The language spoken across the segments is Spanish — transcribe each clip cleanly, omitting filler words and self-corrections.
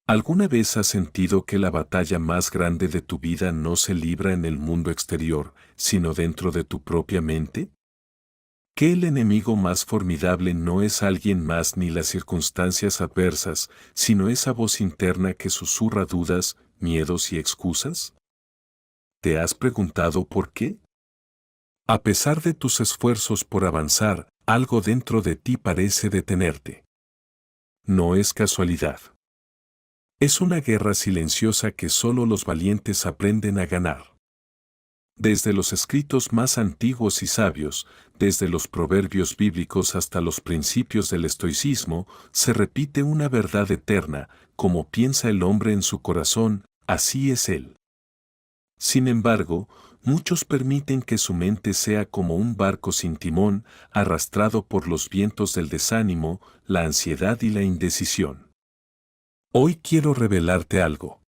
¿Alguna vez has sentido que la batalla más grande de tu vida no se libra en el mundo exterior, sino dentro de tu propia mente? ¿Que el enemigo más formidable no es alguien más ni las circunstancias adversas, sino esa voz interna que susurra dudas, miedos y excusas? ¿Te has preguntado por qué? A pesar de tus esfuerzos por avanzar, algo dentro de ti parece detenerte. No es casualidad. Es una guerra silenciosa que solo los valientes aprenden a ganar. Desde los escritos más antiguos y sabios, desde los proverbios bíblicos hasta los principios del estoicismo, se repite una verdad eterna: como piensa el hombre en su corazón, así es él. Sin embargo, muchos permiten que su mente sea como un barco sin timón, arrastrado por los vientos del desánimo, la ansiedad y la indecisión. Hoy quiero revelarte algo.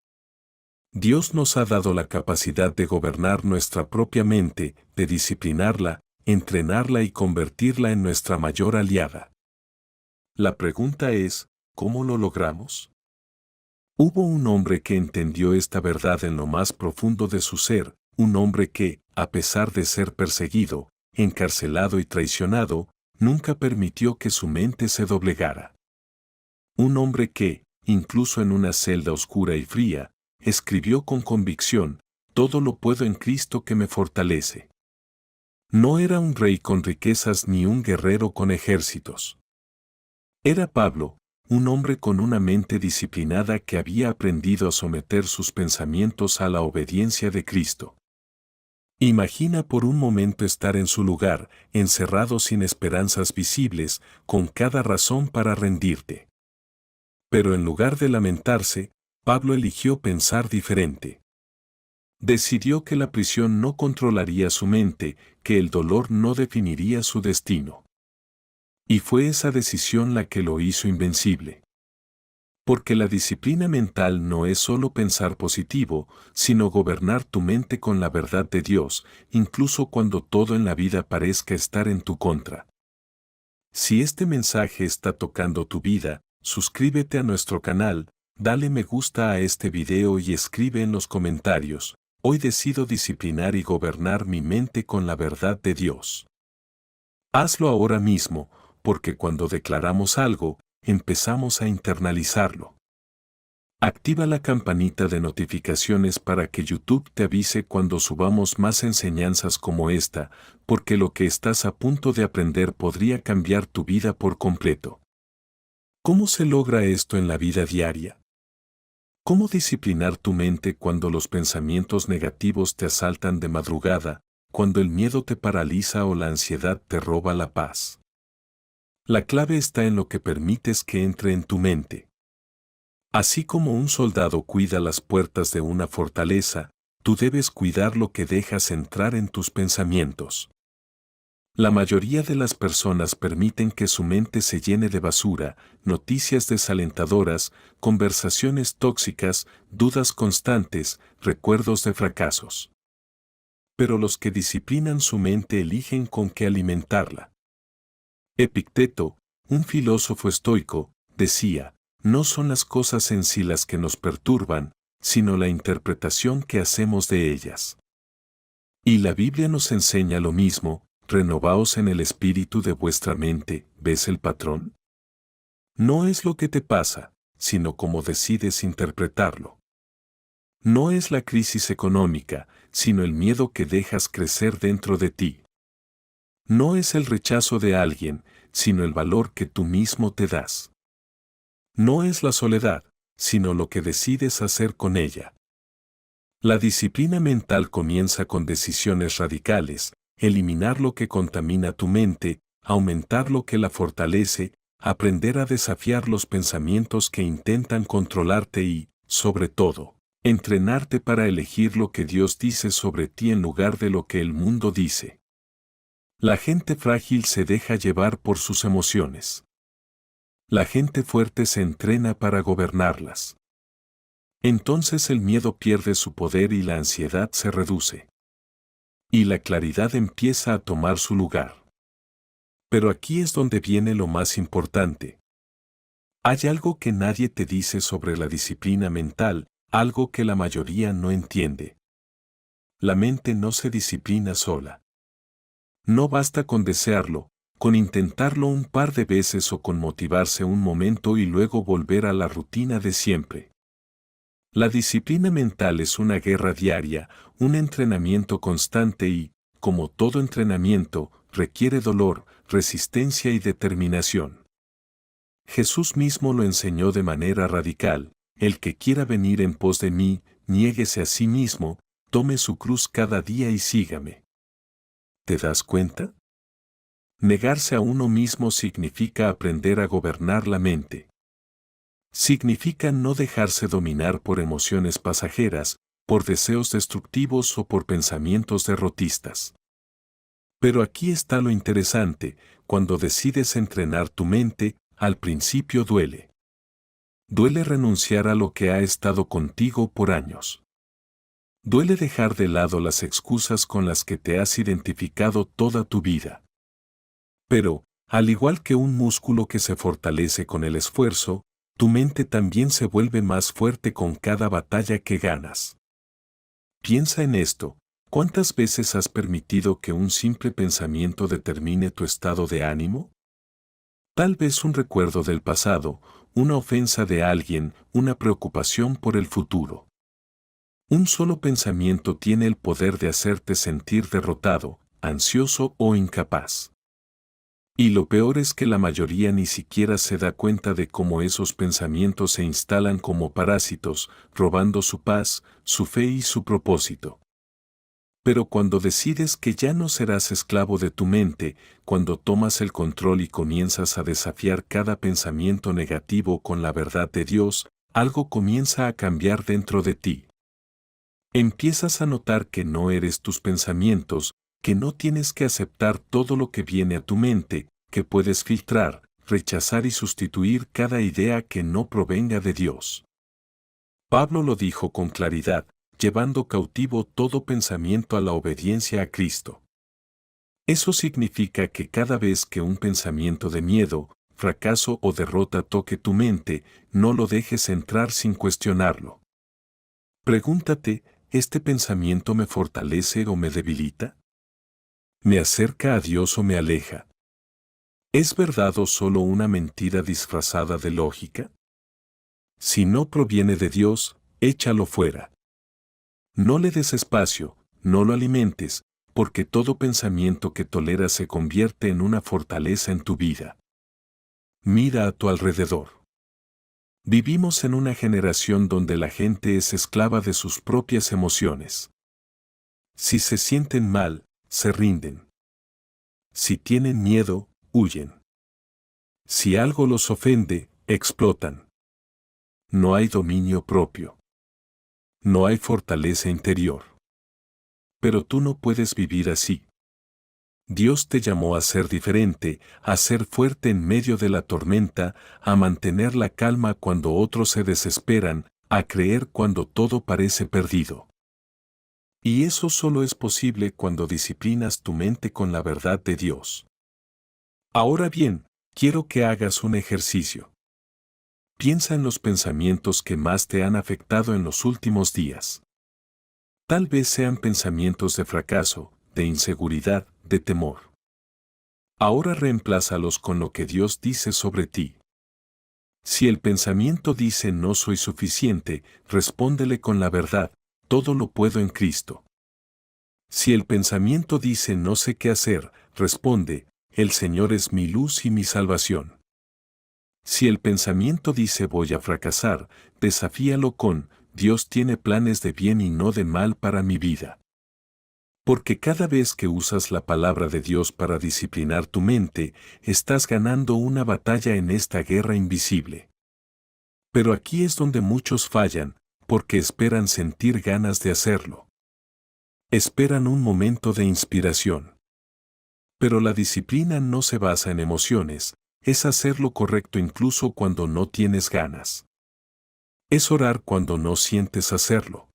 Dios nos ha dado la capacidad de gobernar nuestra propia mente, de disciplinarla, entrenarla y convertirla en nuestra mayor aliada. La pregunta es, ¿cómo lo logramos? Hubo un hombre que entendió esta verdad en lo más profundo de su ser, un hombre que, a pesar de ser perseguido, encarcelado y traicionado, nunca permitió que su mente se doblegara. Un hombre que, incluso en una celda oscura y fría, escribió con convicción: todo lo puedo en Cristo que me fortalece. No era un rey con riquezas ni un guerrero con ejércitos. Era Pablo, un hombre con una mente disciplinada que había aprendido a someter sus pensamientos a la obediencia de Cristo. Imagina por un momento estar en su lugar, encerrado sin esperanzas visibles, con cada razón para rendirte. Pero en lugar de lamentarse, Pablo eligió pensar diferente. Decidió que la prisión no controlaría su mente, que el dolor no definiría su destino. Y fue esa decisión la que lo hizo invencible. Porque la disciplina mental no es solo pensar positivo, sino gobernar tu mente con la verdad de Dios, incluso cuando todo en la vida parezca estar en tu contra. Si este mensaje está tocando tu vida, suscríbete a nuestro canal, dale me gusta a este video y escribe en los comentarios: hoy decido disciplinar y gobernar mi mente con la verdad de Dios. Hazlo ahora mismo, porque cuando declaramos algo, empezamos a internalizarlo. Activa la campanita de notificaciones para que YouTube te avise cuando subamos más enseñanzas como esta, porque lo que estás a punto de aprender podría cambiar tu vida por completo. ¿Cómo se logra esto en la vida diaria? ¿Cómo disciplinar tu mente cuando los pensamientos negativos te asaltan de madrugada, cuando el miedo te paraliza o la ansiedad te roba la paz? La clave está en lo que permites que entre en tu mente. Así como un soldado cuida las puertas de una fortaleza, tú debes cuidar lo que dejas entrar en tus pensamientos. La mayoría de las personas permiten que su mente se llene de basura, noticias desalentadoras, conversaciones tóxicas, dudas constantes, recuerdos de fracasos. Pero los que disciplinan su mente eligen con qué alimentarla. Epicteto, un filósofo estoico, decía: no son las cosas en sí las que nos perturban, sino la interpretación que hacemos de ellas. Y la Biblia nos enseña lo mismo: renovaos en el espíritu de vuestra mente. ¿Ves el patrón? No es lo que te pasa, sino cómo decides interpretarlo. No es la crisis económica, sino el miedo que dejas crecer dentro de ti. No es el rechazo de alguien, sino el valor que tú mismo te das. No es la soledad, sino lo que decides hacer con ella. La disciplina mental comienza con decisiones radicales: eliminar lo que contamina tu mente, aumentar lo que la fortalece, aprender a desafiar los pensamientos que intentan controlarte y, sobre todo, entrenarte para elegir lo que Dios dice sobre ti en lugar de lo que el mundo dice. La gente frágil se deja llevar por sus emociones. La gente fuerte se entrena para gobernarlas. Entonces el miedo pierde su poder y la ansiedad se reduce. Y la claridad empieza a tomar su lugar. Pero aquí es donde viene lo más importante. Hay algo que nadie te dice sobre la disciplina mental, algo que la mayoría no entiende. La mente no se disciplina sola. No basta con desearlo, con intentarlo un par de veces o con motivarse un momento y luego volver a la rutina de siempre. La disciplina mental es una guerra diaria, un entrenamiento constante y, como todo entrenamiento, requiere dolor, resistencia y determinación. Jesús mismo lo enseñó de manera radical: el que quiera venir en pos de mí, niéguese a sí mismo, tome su cruz cada día y sígame. ¿Te das cuenta? Negarse a uno mismo significa aprender a gobernar la mente. Significa no dejarse dominar por emociones pasajeras, por deseos destructivos o por pensamientos derrotistas. Pero aquí está lo interesante: cuando decides entrenar tu mente, al principio duele. Duele renunciar a lo que ha estado contigo por años. Duele dejar de lado las excusas con las que te has identificado toda tu vida. Pero, al igual que un músculo que se fortalece con el esfuerzo, tu mente también se vuelve más fuerte con cada batalla que ganas. Piensa en esto: ¿cuántas veces has permitido que un simple pensamiento determine tu estado de ánimo? Tal vez un recuerdo del pasado, una ofensa de alguien, una preocupación por el futuro. Un solo pensamiento tiene el poder de hacerte sentir derrotado, ansioso o incapaz. Y lo peor es que la mayoría ni siquiera se da cuenta de cómo esos pensamientos se instalan como parásitos, robando su paz, su fe y su propósito. Pero cuando decides que ya no serás esclavo de tu mente, cuando tomas el control y comienzas a desafiar cada pensamiento negativo con la verdad de Dios, algo comienza a cambiar dentro de ti. Empiezas a notar que no eres tus pensamientos, que no tienes que aceptar todo lo que viene a tu mente, que puedes filtrar, rechazar y sustituir cada idea que no provenga de Dios. Pablo lo dijo con claridad: llevando cautivo todo pensamiento a la obediencia a Cristo. Eso significa que cada vez que un pensamiento de miedo, fracaso o derrota toque tu mente, no lo dejes entrar sin cuestionarlo. Pregúntate: ¿este pensamiento me fortalece o me debilita? ¿Me acerca a Dios o me aleja? ¿Es verdad o solo una mentira disfrazada de lógica? Si no proviene de Dios, échalo fuera. No le des espacio, no lo alimentes, porque todo pensamiento que toleras se convierte en una fortaleza en tu vida. Mira a tu alrededor. Vivimos en una generación donde la gente es esclava de sus propias emociones. Si se sienten mal, se rinden. Si tienen miedo, huyen. Si algo los ofende, explotan. No hay dominio propio. No hay fortaleza interior. Pero tú no puedes vivir así. Dios te llamó a ser diferente, a ser fuerte en medio de la tormenta, a mantener la calma cuando otros se desesperan, a creer cuando todo parece perdido. Y eso solo es posible cuando disciplinas tu mente con la verdad de Dios. Ahora bien, quiero que hagas un ejercicio. Piensa en los pensamientos que más te han afectado en los últimos días. Tal vez sean pensamientos de fracaso, de inseguridad, de temor. Ahora reemplázalos con lo que Dios dice sobre ti. Si el pensamiento dice no soy suficiente, respóndele con la verdad: todo lo puedo en Cristo. Si el pensamiento dice no sé qué hacer, responde: el Señor es mi luz y mi salvación. Si el pensamiento dice voy a fracasar, desafíalo con: Dios tiene planes de bien y no de mal para mi vida. Porque cada vez que usas la palabra de Dios para disciplinar tu mente, estás ganando una batalla en esta guerra invisible. Pero aquí es donde muchos fallan, porque esperan sentir ganas de hacerlo. Esperan un momento de inspiración. Pero la disciplina no se basa en emociones, es hacer lo correcto incluso cuando no tienes ganas. Es orar cuando no sientes hacerlo.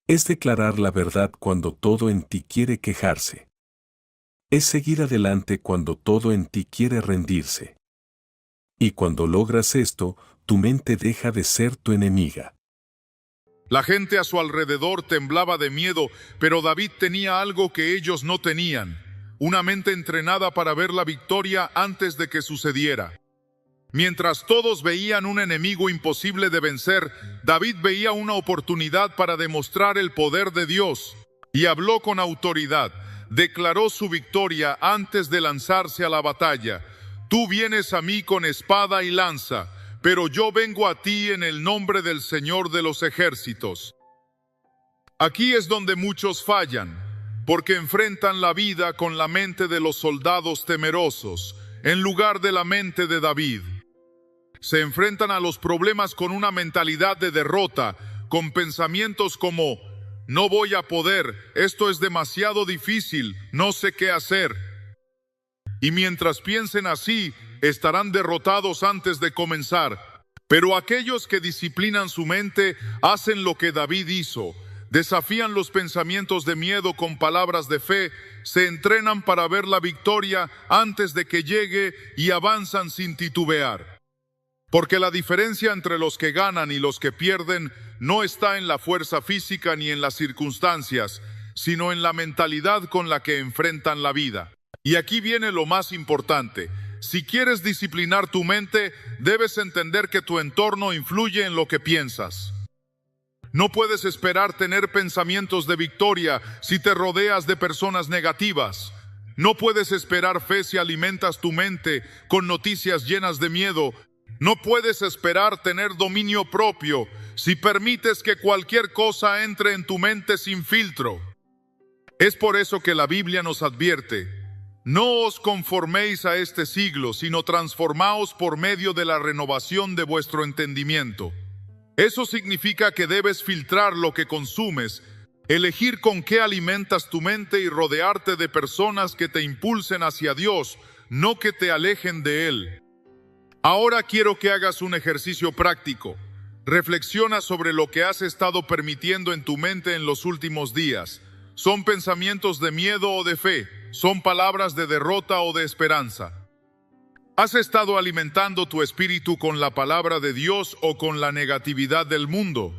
Es declarar la verdad cuando todo en ti quiere quejarse. Es seguir adelante cuando todo en ti quiere rendirse. Y cuando logras esto, tu mente deja de ser tu enemiga. La gente a su alrededor temblaba de miedo, pero David tenía algo que ellos no tenían: una mente entrenada para ver la victoria antes de que sucediera. Mientras todos veían un enemigo imposible de vencer, David veía una oportunidad para demostrar el poder de Dios, y habló con autoridad. Declaró su victoria antes de lanzarse a la batalla. Tú vienes a mí con espada y lanza, pero yo vengo a ti en el nombre del Señor de los ejércitos. Aquí es donde muchos fallan, porque enfrentan la vida con la mente de los soldados temerosos, en lugar de la mente de David. Se enfrentan a los problemas con una mentalidad de derrota, con pensamientos como: no voy a poder, esto es demasiado difícil, no sé qué hacer. Y mientras piensen así, estarán derrotados antes de comenzar. Pero aquellos que disciplinan su mente hacen lo que David hizo: desafían los pensamientos de miedo con palabras de fe, se entrenan para ver la victoria antes de que llegue y avanzan sin titubear. Porque la diferencia entre los que ganan y los que pierden no está en la fuerza física ni en las circunstancias, sino en la mentalidad con la que enfrentan la vida. Y aquí viene lo más importante: si quieres disciplinar tu mente, debes entender que tu entorno influye en lo que piensas. No puedes esperar tener pensamientos de victoria si te rodeas de personas negativas. No puedes esperar fe si alimentas tu mente con noticias llenas de miedo. No puedes esperar tener dominio propio si permites que cualquier cosa entre en tu mente sin filtro. Es por eso que la Biblia nos advierte: no os conforméis a este siglo, sino transformaos por medio de la renovación de vuestro entendimiento. Eso significa que debes filtrar lo que consumes, elegir con qué alimentas tu mente y rodearte de personas que te impulsen hacia Dios, no que te alejen de Él. Ahora quiero que hagas un ejercicio práctico. Reflexiona sobre lo que has estado permitiendo en tu mente en los últimos días. ¿Son pensamientos de miedo o de fe? ¿Son palabras de derrota o de esperanza? ¿Has estado alimentando tu espíritu con la palabra de Dios o con la negatividad del mundo?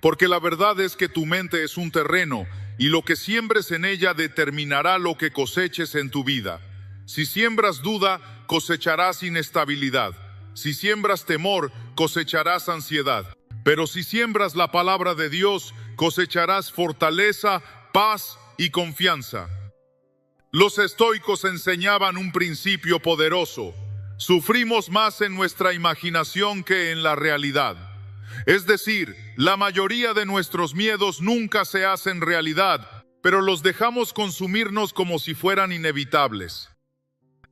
Porque la verdad es que tu mente es un terreno, y lo que siembres en ella determinará lo que coseches en tu vida. Si siembras duda, cosecharás inestabilidad. Si siembras temor, cosecharás ansiedad. Pero si siembras la palabra de Dios, cosecharás fortaleza, paz y confianza. Los estoicos enseñaban un principio poderoso: sufrimos más en nuestra imaginación que en la realidad. Es decir, la mayoría de nuestros miedos nunca se hacen realidad, pero los dejamos consumirnos como si fueran inevitables.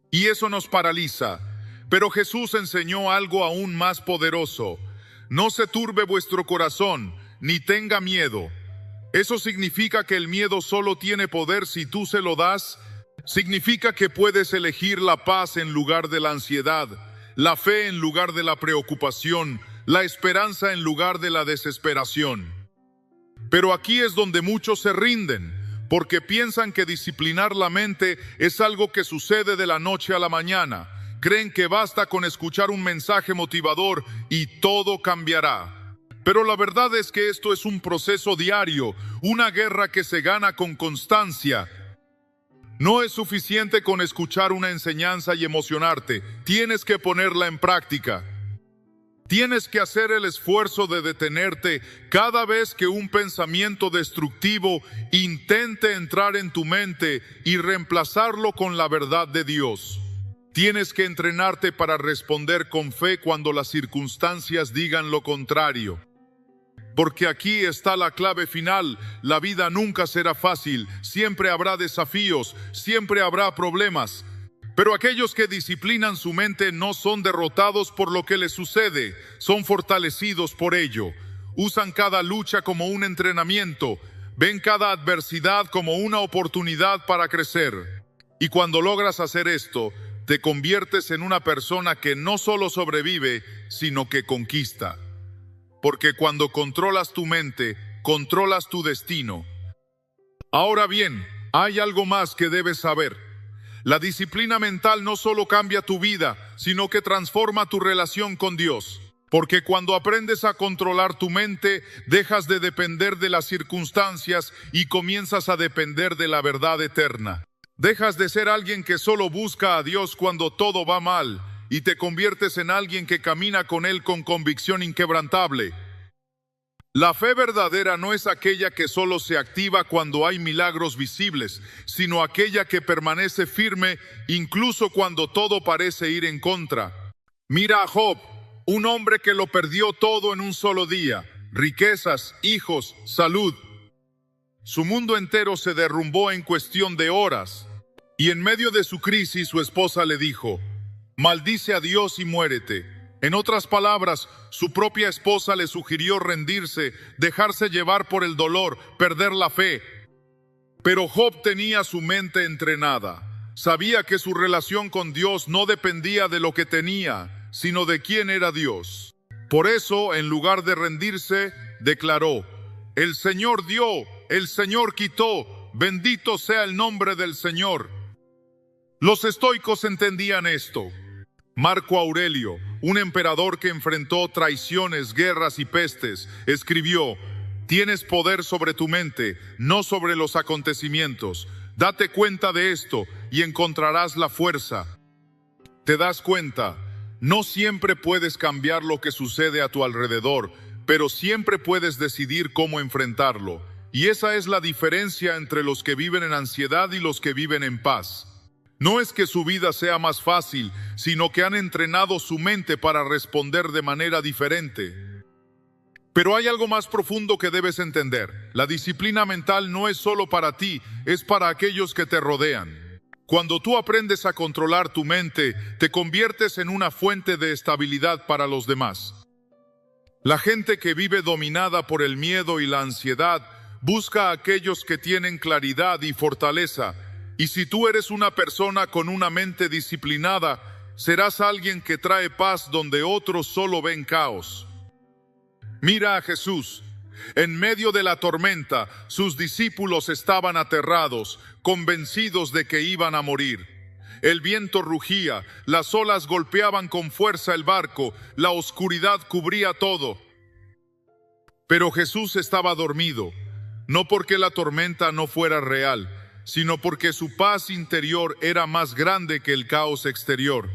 Y eso nos paraliza. Pero Jesús enseñó algo aún más poderoso: no se turbe vuestro corazón, ni tenga miedo. Eso significa que el miedo solo tiene poder si tú se lo das. Significa que puedes elegir la paz en lugar de la ansiedad, la fe en lugar de la preocupación, la esperanza en lugar de la desesperación. Pero aquí es donde muchos se rinden, porque piensan que disciplinar la mente es algo que sucede de la noche a la mañana. Creen que basta con escuchar un mensaje motivador y todo cambiará. Pero la verdad es que esto es un proceso diario, una guerra que se gana con constancia. No es suficiente con escuchar una enseñanza y emocionarte, tienes que ponerla en práctica. Tienes que hacer el esfuerzo de detenerte cada vez que un pensamiento destructivo intente entrar en tu mente y reemplazarlo con la verdad de Dios. Tienes que entrenarte para responder con fe cuando las circunstancias digan lo contrario. Porque aquí está la clave final: la vida nunca será fácil, siempre habrá desafíos, siempre habrá problemas. Pero aquellos que disciplinan su mente no son derrotados por lo que les sucede, son fortalecidos por ello. Usan cada lucha como un entrenamiento, ven cada adversidad como una oportunidad para crecer. Y cuando logras hacer esto, te conviertes en una persona que no solo sobrevive, sino que conquista. Porque cuando controlas tu mente, controlas tu destino. Ahora bien, hay algo más que debes saber. La disciplina mental no solo cambia tu vida, sino que transforma tu relación con Dios. Porque cuando aprendes a controlar tu mente, dejas de depender de las circunstancias y comienzas a depender de la verdad eterna. Dejas de ser alguien que solo busca a Dios cuando todo va mal y te conviertes en alguien que camina con Él con convicción inquebrantable. La fe verdadera no es aquella que solo se activa cuando hay milagros visibles, sino aquella que permanece firme incluso cuando todo parece ir en contra. Mira a Job, un hombre que lo perdió todo en un solo día: riquezas, hijos, salud. Su mundo entero se derrumbó en cuestión de horas, y en medio de su crisis su esposa le dijo: maldice a Dios y muérete. En otras palabras, su propia esposa le sugirió rendirse, dejarse llevar por el dolor, perder la fe. Pero Job tenía su mente entrenada. Sabía que su relación con Dios no dependía de lo que tenía, sino de quién era Dios. Por eso, en lugar de rendirse, declaró: el Señor dio, el Señor quitó, bendito sea el nombre del Señor. Los estoicos entendían esto. Marco Aurelio, un emperador que enfrentó traiciones, guerras y pestes, escribió: tienes poder sobre tu mente, no sobre los acontecimientos. Date cuenta de esto y encontrarás la fuerza. ¿Te das cuenta? No siempre puedes cambiar lo que sucede a tu alrededor, pero siempre puedes decidir cómo enfrentarlo. Y esa es la diferencia entre los que viven en ansiedad y los que viven en paz. No es que su vida sea más fácil, sino que han entrenado su mente para responder de manera diferente. Pero hay algo más profundo que debes entender. La disciplina mental no es solo para ti, es para aquellos que te rodean. Cuando tú aprendes a controlar tu mente, te conviertes en una fuente de estabilidad para los demás. La gente que vive dominada por el miedo y la ansiedad busca a aquellos que tienen claridad y fortaleza. Y si tú eres una persona con una mente disciplinada, serás alguien que trae paz donde otros solo ven caos. Mira a Jesús. En medio de la tormenta, sus discípulos estaban aterrados, convencidos de que iban a morir. El viento rugía, las olas golpeaban con fuerza el barco, la oscuridad cubría todo. Pero Jesús estaba dormido, no porque la tormenta no fuera real, sino porque su paz interior era más grande que el caos exterior.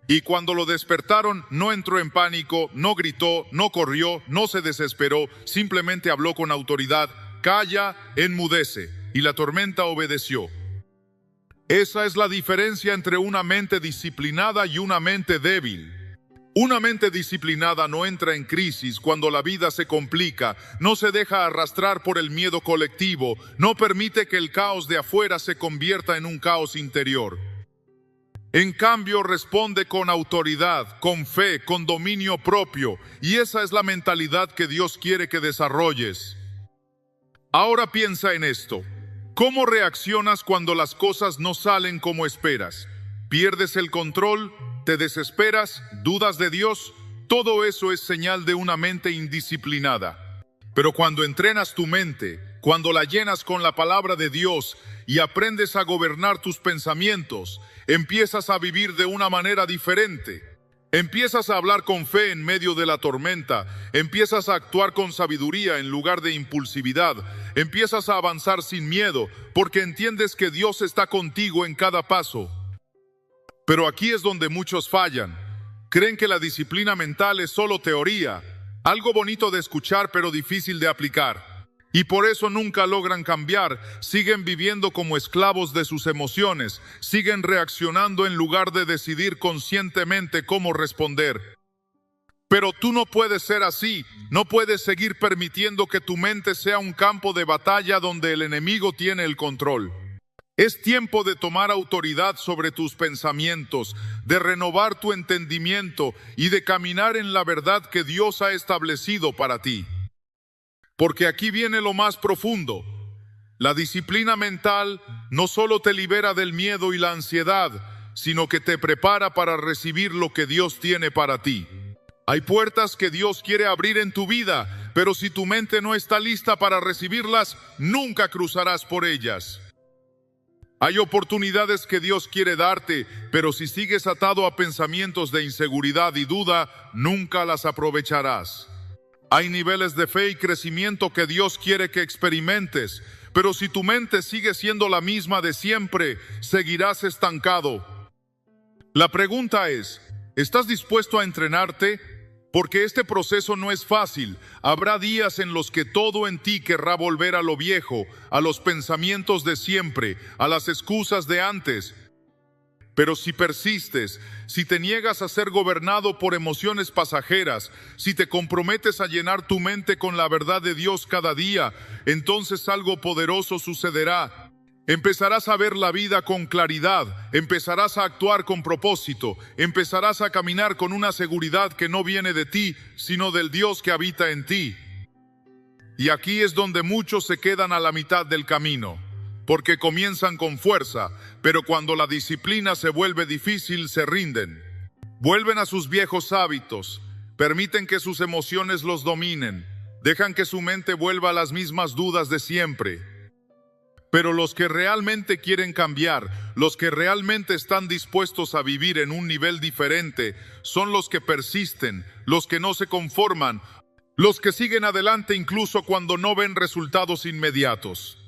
Y cuando lo despertaron, no entró en pánico, no gritó, no corrió, no se desesperó, simplemente habló con autoridad: calla, enmudece. Y la tormenta obedeció. Esa es la diferencia entre una mente disciplinada y una mente débil. Una mente disciplinada no entra en crisis cuando la vida se complica, no se deja arrastrar por el miedo colectivo, no permite que el caos de afuera se convierta en un caos interior. En cambio, responde con autoridad, con fe, con dominio propio, y esa es la mentalidad que Dios quiere que desarrolles. Ahora piensa en esto. ¿Cómo reaccionas cuando las cosas no salen como esperas? ¿Pierdes el control? ¿Te desesperas? ¿Dudas de Dios? Todo eso es señal de una mente indisciplinada. Pero cuando entrenas tu mente, cuando la llenas con la palabra de Dios y aprendes a gobernar tus pensamientos, empiezas a vivir de una manera diferente. Empiezas a hablar con fe en medio de la tormenta, empiezas a actuar con sabiduría en lugar de impulsividad, empiezas a avanzar sin miedo, porque entiendes que Dios está contigo en cada paso. Pero aquí es donde muchos fallan. Creen que la disciplina mental es solo teoría, algo bonito de escuchar pero difícil de aplicar. Y por eso nunca logran cambiar, siguen viviendo como esclavos de sus emociones, siguen reaccionando en lugar de decidir conscientemente cómo responder. Pero tú no puedes ser así, no puedes seguir permitiendo que tu mente sea un campo de batalla donde el enemigo tiene el control. Es tiempo de tomar autoridad sobre tus pensamientos, de renovar tu entendimiento y de caminar en la verdad que Dios ha establecido para ti. Porque aquí viene lo más profundo. La disciplina mental no solo te libera del miedo y la ansiedad, sino que te prepara para recibir lo que Dios tiene para ti. Hay puertas que Dios quiere abrir en tu vida, pero si tu mente no está lista para recibirlas, nunca cruzarás por ellas. Hay oportunidades que Dios quiere darte, pero si sigues atado a pensamientos de inseguridad y duda, nunca las aprovecharás. Hay niveles de fe y crecimiento que Dios quiere que experimentes, pero si tu mente sigue siendo la misma de siempre, seguirás estancado. La pregunta es, ¿estás dispuesto a entrenarte? Porque este proceso no es fácil. Habrá días en los que todo en ti querrá volver a lo viejo, a los pensamientos de siempre, a las excusas de antes. Pero si persistes, si te niegas a ser gobernado por emociones pasajeras, si te comprometes a llenar tu mente con la verdad de Dios cada día, entonces algo poderoso sucederá. Empezarás a ver la vida con claridad, empezarás a actuar con propósito, empezarás a caminar con una seguridad que no viene de ti, sino del Dios que habita en ti. Y aquí es donde muchos se quedan a la mitad del camino, porque comienzan con fuerza, pero cuando la disciplina se vuelve difícil, se rinden. Vuelven a sus viejos hábitos, permiten que sus emociones los dominen, dejan que su mente vuelva a las mismas dudas de siempre. Pero los que realmente quieren cambiar, los que realmente están dispuestos a vivir en un nivel diferente, son los que persisten, los que no se conforman, los que siguen adelante incluso cuando no ven resultados inmediatos.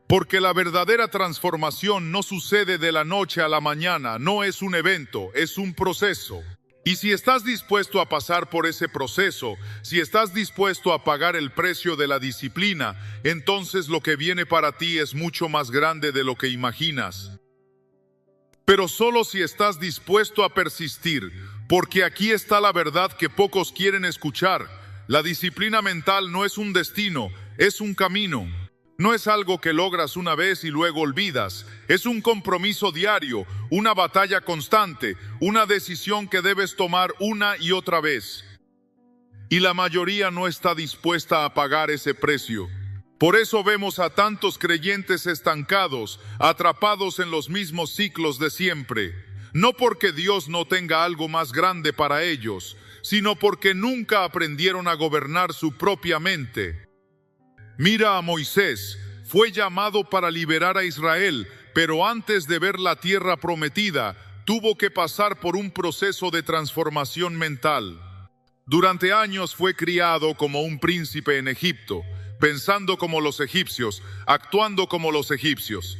Porque la verdadera transformación no sucede de la noche a la mañana, no es un evento, es un proceso. Y si estás dispuesto a pasar por ese proceso, si estás dispuesto a pagar el precio de la disciplina, entonces lo que viene para ti es mucho más grande de lo que imaginas. Pero solo si estás dispuesto a persistir, porque aquí está la verdad que pocos quieren escuchar. La disciplina mental no es un destino, es un camino. No es algo que logras una vez y luego olvidas. Es un compromiso diario, una batalla constante, una decisión que debes tomar una y otra vez. Y la mayoría no está dispuesta a pagar ese precio. Por eso vemos a tantos creyentes estancados, atrapados en los mismos ciclos de siempre. No porque Dios no tenga algo más grande para ellos, sino porque nunca aprendieron a gobernar su propia mente. Mira a Moisés, fue llamado para liberar a Israel, pero antes de ver la tierra prometida, tuvo que pasar por un proceso de transformación mental. Durante años fue criado como un príncipe en Egipto, pensando como los egipcios, actuando como los egipcios.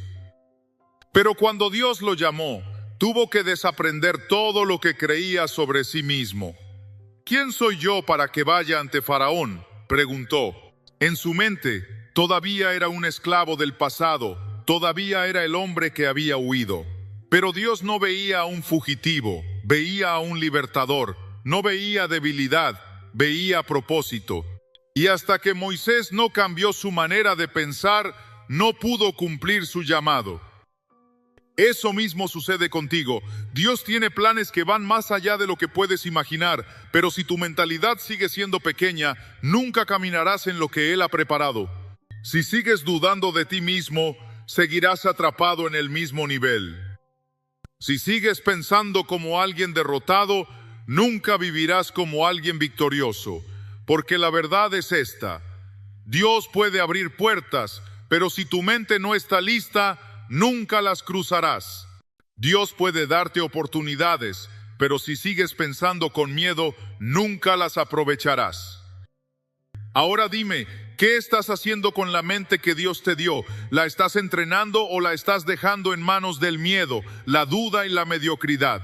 Pero cuando Dios lo llamó, tuvo que desaprender todo lo que creía sobre sí mismo. ¿Quién soy yo para que vaya ante Faraón?, preguntó. En su mente, todavía era un esclavo del pasado, todavía era el hombre que había huido. Pero Dios no veía a un fugitivo, veía a un libertador, no veía debilidad, veía propósito. Y hasta que Moisés no cambió su manera de pensar, no pudo cumplir su llamado. Eso mismo sucede contigo. Dios tiene planes que van más allá de lo que puedes imaginar, pero si tu mentalidad sigue siendo pequeña, nunca caminarás en lo que Él ha preparado. Si sigues dudando de ti mismo, seguirás atrapado en el mismo nivel. Si sigues pensando como alguien derrotado, nunca vivirás como alguien victorioso, porque la verdad es esta: Dios puede abrir puertas, pero si tu mente no está lista, nunca las cruzarás. Dios puede darte oportunidades, pero si sigues pensando con miedo, nunca las aprovecharás. Ahora dime, ¿qué estás haciendo con la mente que Dios te dio? ¿La estás entrenando o la estás dejando en manos del miedo, la duda y la mediocridad?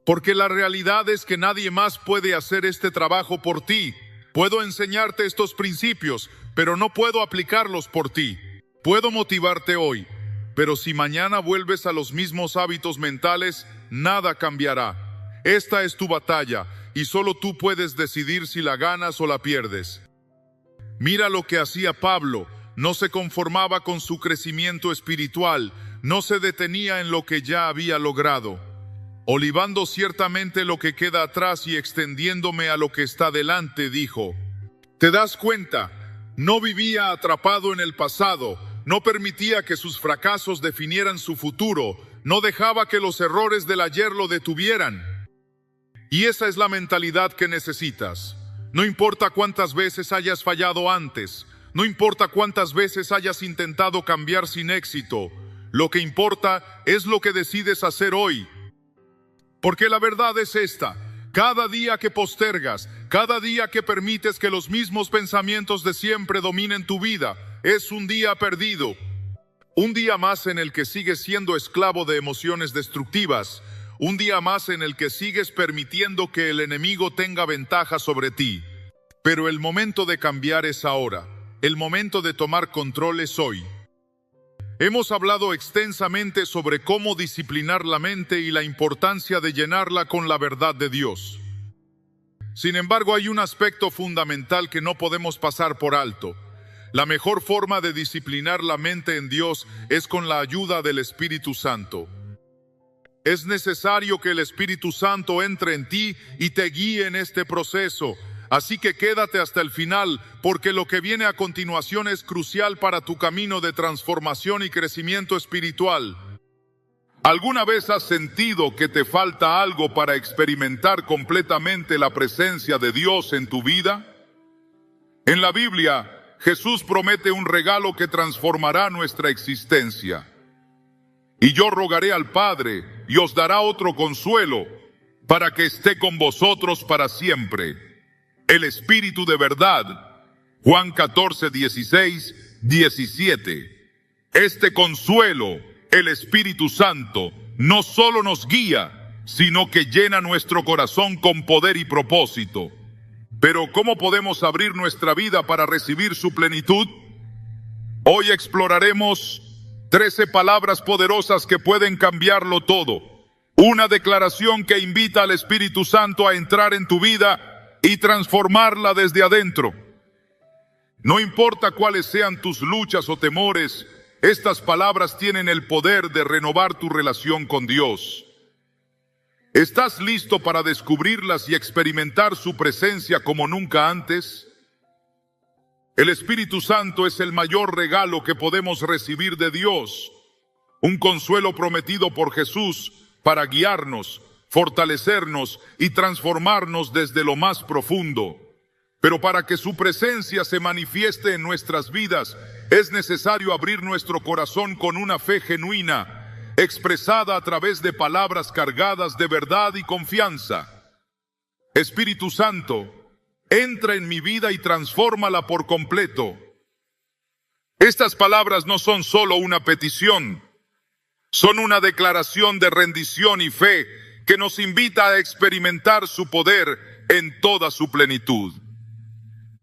Porque la realidad es que nadie más puede hacer este trabajo por ti. Puedo enseñarte estos principios, pero no puedo aplicarlos por ti. Puedo motivarte hoy, pero si mañana vuelves a los mismos hábitos mentales, nada cambiará. Esta es tu batalla, y solo tú puedes decidir si la ganas o la pierdes. Mira lo que hacía Pablo. No se conformaba con su crecimiento espiritual, no se detenía en lo que ya había logrado. Olivando ciertamente lo que queda atrás y extendiéndome a lo que está delante, dijo: ¿Te das cuenta? No vivía atrapado en el pasado. No permitía que sus fracasos definieran su futuro, no dejaba que los errores del ayer lo detuvieran. Y esa es la mentalidad que necesitas. No importa cuántas veces hayas fallado antes, no importa cuántas veces hayas intentado cambiar sin éxito, Lo que importa es lo que decides hacer hoy. Porque la verdad es esta: cada día que postergas, cada día que permites que los mismos pensamientos de siempre dominen tu vida, es un día perdido. Un día más en el que sigues siendo esclavo de emociones destructivas. Un día más en el que sigues permitiendo que el enemigo tenga ventaja sobre ti. Pero el momento de cambiar es ahora. El momento de tomar control es hoy. Hemos hablado extensamente sobre cómo disciplinar la mente y la importancia de llenarla con la verdad de Dios. Sin embargo, hay un aspecto fundamental que no podemos pasar por alto. La mejor forma de disciplinar la mente en Dios es con la ayuda del Espíritu Santo. Es necesario que el Espíritu Santo entre en ti y te guíe en este proceso. Así que quédate hasta el final, porque lo que viene a continuación es crucial para tu camino de transformación y crecimiento espiritual. ¿Alguna vez has sentido que te falta algo para experimentar completamente la presencia de Dios en tu vida? En la Biblia, Jesús promete un regalo que transformará nuestra existencia. Y yo rogaré al Padre y os dará otro consuelo para que esté con vosotros para siempre. El Espíritu de verdad. Juan 14, 16, 17. Este consuelo, el Espíritu Santo, no solo nos guía, sino que llena nuestro corazón con poder y propósito. Pero ¿cómo podemos abrir nuestra vida para recibir su plenitud? Hoy exploraremos 13 palabras poderosas que pueden cambiarlo todo. Una declaración que invita al Espíritu Santo a entrar en tu vida y transformarla desde adentro. No importa cuáles sean tus luchas o temores, estas palabras tienen el poder de renovar tu relación con Dios. ¿Estás listo para descubrirlas y experimentar su presencia como nunca antes? El Espíritu Santo es el mayor regalo que podemos recibir de Dios, un consuelo prometido por Jesús para guiarnos, fortalecernos y transformarnos desde lo más profundo. Pero para que su presencia se manifieste en nuestras vidas, es necesario abrir nuestro corazón con una fe genuina, expresada a través de palabras cargadas de verdad y confianza. Espíritu Santo, entra en mi vida y transfórmala por completo. Estas palabras no son solo una petición, son una declaración de rendición y fe que nos invita a experimentar su poder en toda su plenitud.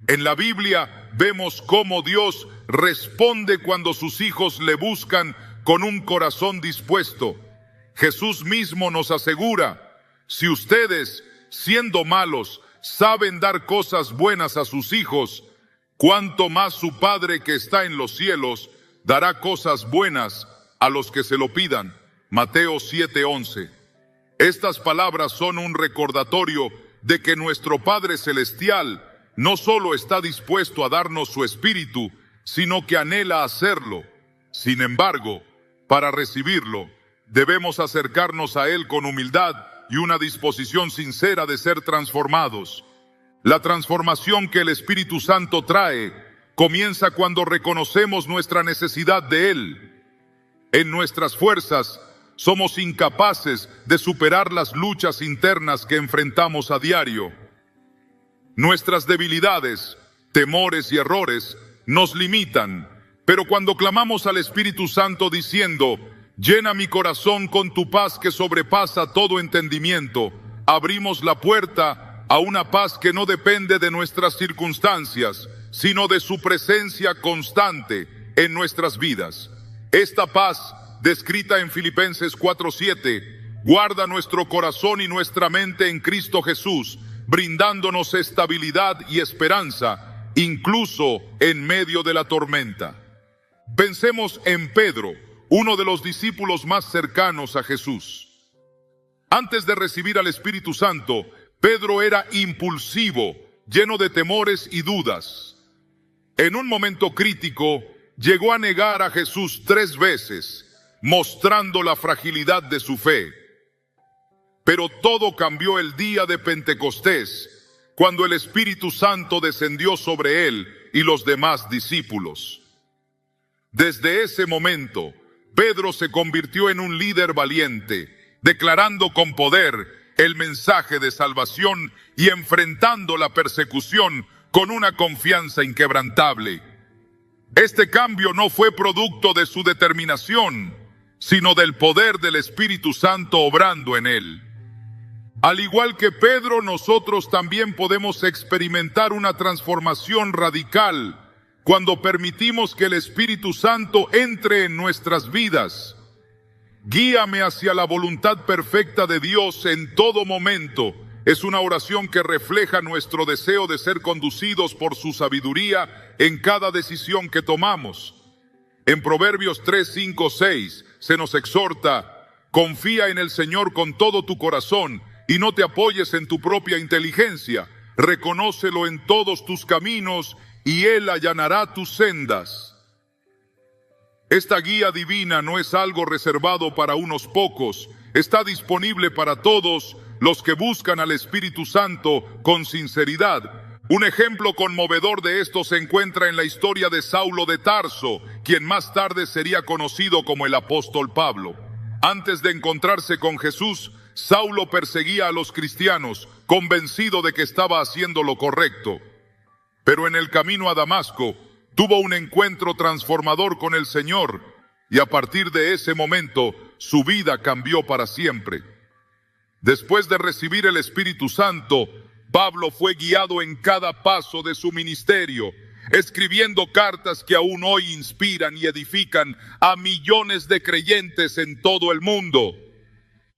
En la Biblia vemos cómo Dios responde cuando sus hijos le buscan con un corazón dispuesto. Jesús mismo nos asegura: si ustedes, siendo malos, saben dar cosas buenas a sus hijos, cuánto más su Padre que está en los cielos dará cosas buenas a los que se lo pidan. Mateo 7:11. Estas palabras son un recordatorio de que nuestro Padre Celestial no solo está dispuesto a darnos su Espíritu, sino que anhela hacerlo. Sin embargo, para recibirlo, debemos acercarnos a Él con humildad y una disposición sincera de ser transformados. La transformación que el Espíritu Santo trae comienza cuando reconocemos nuestra necesidad de Él. En nuestras fuerzas, somos incapaces de superar las luchas internas que enfrentamos a diario. Nuestras debilidades, temores y errores nos limitan, pero cuando clamamos al Espíritu Santo diciendo: llena mi corazón con tu paz que sobrepasa todo entendimiento, abrimos la puerta a una paz que no depende de nuestras circunstancias, sino de su presencia constante en nuestras vidas. Esta paz, descrita en Filipenses 4:7, guarda nuestro corazón y nuestra mente en Cristo Jesús, brindándonos estabilidad y esperanza, incluso en medio de la tormenta. Pensemos en Pedro, uno de los discípulos más cercanos a Jesús. Antes de recibir al Espíritu Santo, Pedro era impulsivo, lleno de temores y dudas. En un momento crítico, llegó a negar a Jesús 3 veces, mostrando la fragilidad de su fe. Pero todo cambió el día de Pentecostés, cuando el Espíritu Santo descendió sobre él y los demás discípulos. Desde ese momento, Pedro se convirtió en un líder valiente, declarando con poder el mensaje de salvación y enfrentando la persecución con una confianza inquebrantable. Este cambio no fue producto de su determinación, sino del poder del Espíritu Santo obrando en él. Al igual que Pedro, nosotros también podemos experimentar una transformación radical cuando permitimos que el Espíritu Santo entre en nuestras vidas. Guíame hacia la voluntad perfecta de Dios en todo momento. Es una oración que refleja nuestro deseo de ser conducidos por su sabiduría en cada decisión que tomamos. En Proverbios 3, 5, 6 se nos exhorta: confía en el Señor con todo tu corazón y no te apoyes en tu propia inteligencia. Reconócelo en todos tus caminos y Él allanará tus sendas. Esta guía divina no es algo reservado para unos pocos, está disponible para todos los que buscan al Espíritu Santo con sinceridad. Un ejemplo conmovedor de esto se encuentra en la historia de Saulo de Tarso, quien más tarde sería conocido como el apóstol Pablo. Antes de encontrarse con Jesús, Saulo perseguía a los cristianos, convencido de que estaba haciendo lo correcto. Pero en el camino a Damasco, tuvo un encuentro transformador con el Señor, y a partir de ese momento, su vida cambió para siempre. Después de recibir el Espíritu Santo, Pablo fue guiado en cada paso de su ministerio, escribiendo cartas que aún hoy inspiran y edifican a millones de creyentes en todo el mundo.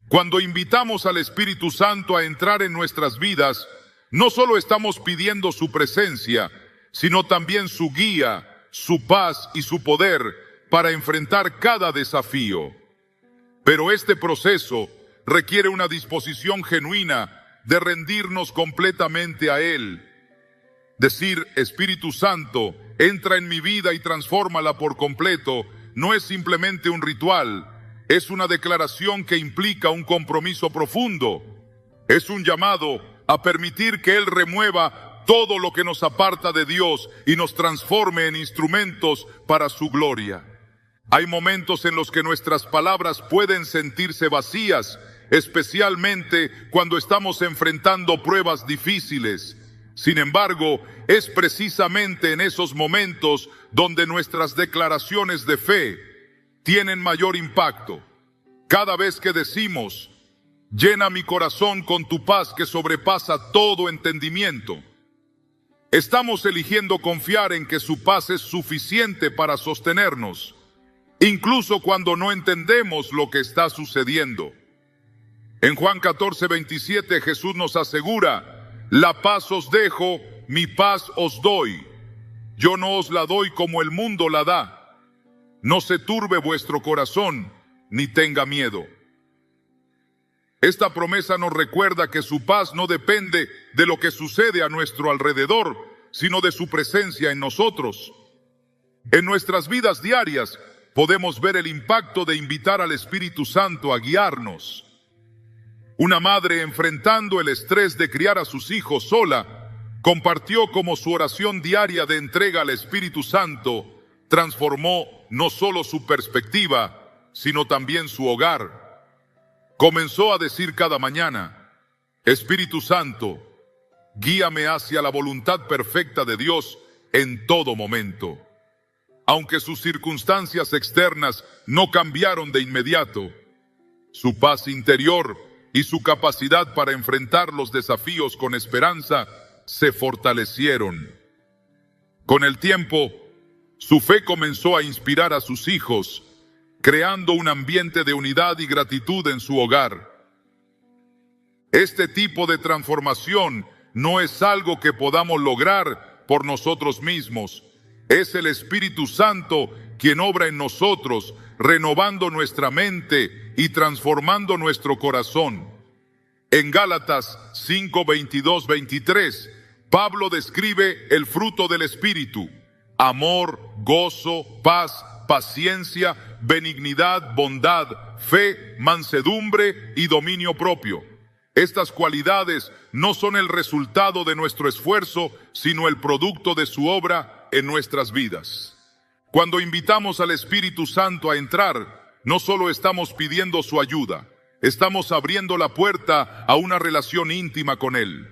Cuando invitamos al Espíritu Santo a entrar en nuestras vidas, no solo estamos pidiendo su presencia, sino también su guía, su paz y su poder para enfrentar cada desafío. Pero este proceso requiere una disposición genuina de rendirnos completamente a Él. Decir: Espíritu Santo, entra en mi vida y transfórmala por completo, no es simplemente un ritual, es una declaración que implica un compromiso profundo. Es un llamado a permitir que Él remueva todo lo que nos aparta de Dios y nos transforme en instrumentos para su gloria. Hay momentos en los que nuestras palabras pueden sentirse vacías, especialmente cuando estamos enfrentando pruebas difíciles. Sin embargo, es precisamente en esos momentos donde nuestras declaraciones de fe tienen mayor impacto. Cada vez que decimos: llena mi corazón con tu paz que sobrepasa todo entendimiento, estamos eligiendo confiar en que su paz es suficiente para sostenernos, incluso cuando no entendemos lo que está sucediendo. En Juan 14, 27, Jesús nos asegura: la paz os dejo, mi paz os doy. Yo no os la doy como el mundo la da. No se turbe vuestro corazón, ni tenga miedo. Esta promesa nos recuerda que su paz no depende de lo que sucede a nuestro alrededor, sino de su presencia en nosotros. En nuestras vidas diarias podemos ver el impacto de invitar al Espíritu Santo a guiarnos. Una madre, enfrentando el estrés de criar a sus hijos sola, compartió cómo su oración diaria de entrega al Espíritu Santo transformó no solo su perspectiva, sino también su hogar. Comenzó a decir cada mañana: Espíritu Santo, guíame hacia la voluntad perfecta de Dios en todo momento. Aunque sus circunstancias externas no cambiaron de inmediato, su paz interior y su capacidad para enfrentar los desafíos con esperanza se fortalecieron. Con el tiempo, su fe comenzó a inspirar a sus hijos, creando un ambiente de unidad y gratitud en su hogar. Este tipo de transformación no es algo que podamos lograr por nosotros mismos. Es el Espíritu Santo quien obra en nosotros, renovando nuestra mente y transformando nuestro corazón. En Gálatas 5, 22, 23, Pablo describe el fruto del Espíritu: amor, gozo, paz, paciencia, benignidad, bondad, fe, mansedumbre y dominio propio. Estas cualidades no son el resultado de nuestro esfuerzo, sino el producto de su obra en nuestras vidas. Cuando invitamos al Espíritu Santo a entrar, no solo estamos pidiendo su ayuda, estamos abriendo la puerta a una relación íntima con Él.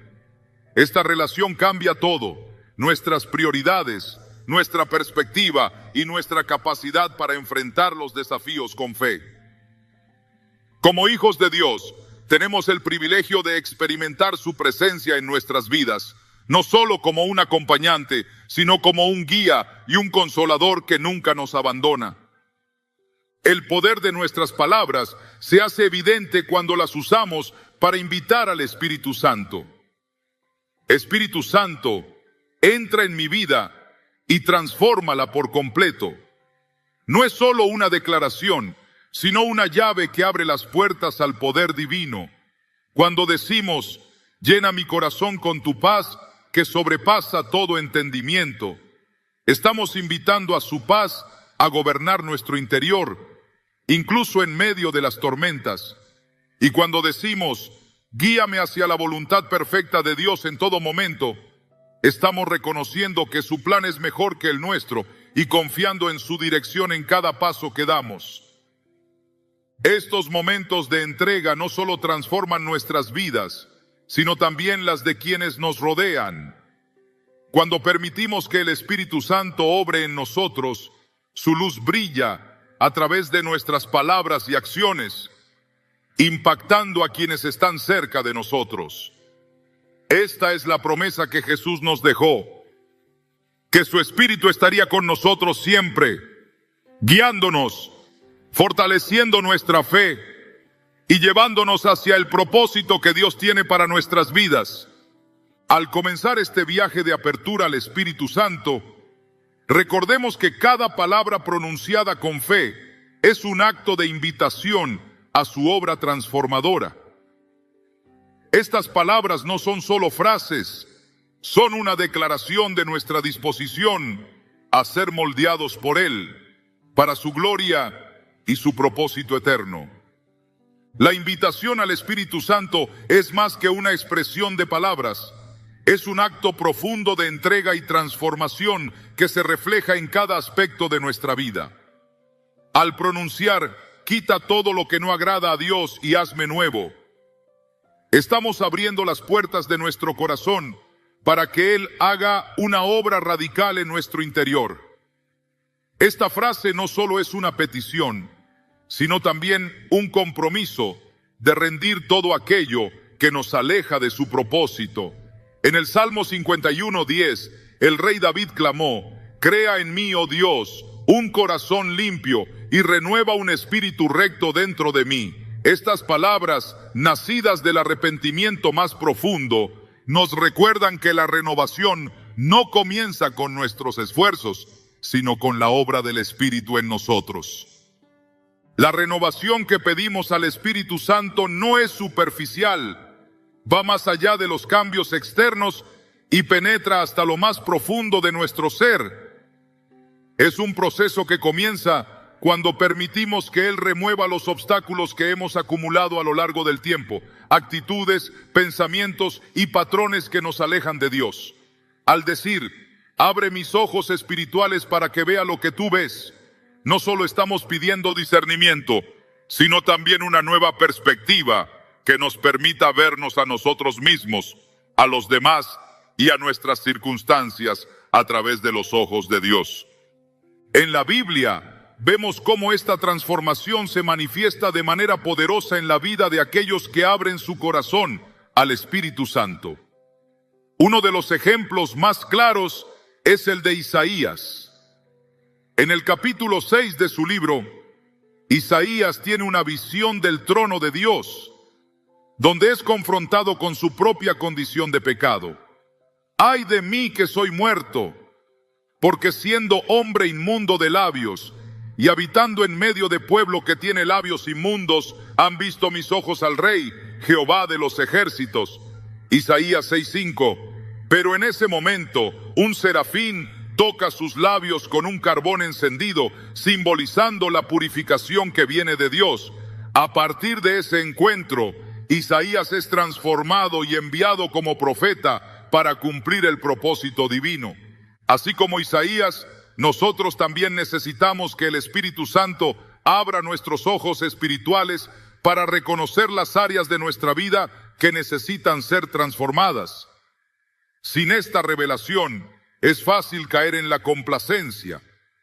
Esta relación cambia todo, nuestras prioridades, nuestra perspectiva y nuestra capacidad para enfrentar los desafíos con fe. Como hijos de Dios, tenemos el privilegio de experimentar su presencia en nuestras vidas, no solo como un acompañante, sino como un guía y un consolador que nunca nos abandona. El poder de nuestras palabras se hace evidente cuando las usamos para invitar al Espíritu Santo. Espíritu Santo, entra en mi vida y transfórmala por completo. No es solo una declaración, sino una llave que abre las puertas al poder divino. Cuando decimos, llena mi corazón con tu paz, que sobrepasa todo entendimiento, estamos invitando a su paz a gobernar nuestro interior, incluso en medio de las tormentas. Y cuando decimos, guíame hacia la voluntad perfecta de Dios en todo momento, estamos reconociendo que su plan es mejor que el nuestro y confiando en su dirección en cada paso que damos. Estos momentos de entrega no solo transforman nuestras vidas, sino también las de quienes nos rodean. Cuando permitimos que el Espíritu Santo obre en nosotros, su luz brilla a través de nuestras palabras y acciones, impactando a quienes están cerca de nosotros. Esta es la promesa que Jesús nos dejó, que su Espíritu estaría con nosotros siempre, guiándonos, fortaleciendo nuestra fe y llevándonos hacia el propósito que Dios tiene para nuestras vidas. Al comenzar este viaje de apertura al Espíritu Santo, recordemos que cada palabra pronunciada con fe es un acto de invitación a su obra transformadora. Estas palabras no son solo frases, son una declaración de nuestra disposición a ser moldeados por Él, para su gloria y su propósito eterno. La invitación al Espíritu Santo es más que una expresión de palabras, es un acto profundo de entrega y transformación que se refleja en cada aspecto de nuestra vida. Al pronunciar, quita todo lo que no agrada a Dios y hazme nuevo, estamos abriendo las puertas de nuestro corazón para que Él haga una obra radical en nuestro interior. Esta frase no solo es una petición, sino también un compromiso de rendir todo aquello que nos aleja de su propósito. En el Salmo 51:10, el rey David clamó, crea en mí, oh Dios, un corazón limpio y renueva un espíritu recto dentro de mí. Estas palabras, nacidas del arrepentimiento más profundo, nos recuerdan que la renovación no comienza con nuestros esfuerzos, sino con la obra del Espíritu en nosotros. La renovación que pedimos al Espíritu Santo no es superficial, va más allá de los cambios externos y penetra hasta lo más profundo de nuestro ser. Es un proceso que comienza cuando permitimos que Él remueva los obstáculos que hemos acumulado a lo largo del tiempo, actitudes, pensamientos y patrones que nos alejan de Dios. Al decir, abre mis ojos espirituales para que vea lo que tú ves, no solo estamos pidiendo discernimiento, sino también una nueva perspectiva que nos permita vernos a nosotros mismos, a los demás y a nuestras circunstancias a través de los ojos de Dios. En la Biblia vemos cómo esta transformación se manifiesta de manera poderosa en la vida de aquellos que abren su corazón al Espíritu Santo. Uno de los ejemplos más claros es el de Isaías. En el capítulo 6 de su libro, Isaías tiene una visión del trono de Dios, donde es confrontado con su propia condición de pecado. ¡Ay de mí que soy muerto! Porque siendo hombre inmundo de labios y habitando en medio de pueblo que tiene labios inmundos, han visto mis ojos al Rey, Jehová de los ejércitos. Isaías 6:5. Pero en ese momento, un serafín toca sus labios con un carbón encendido, simbolizando la purificación que viene de Dios. A partir de ese encuentro, Isaías es transformado y enviado como profeta para cumplir el propósito divino. Así como Isaías, nosotros también necesitamos que el Espíritu Santo abra nuestros ojos espirituales para reconocer las áreas de nuestra vida que necesitan ser transformadas. Sin esta revelación, es fácil caer en la complacencia,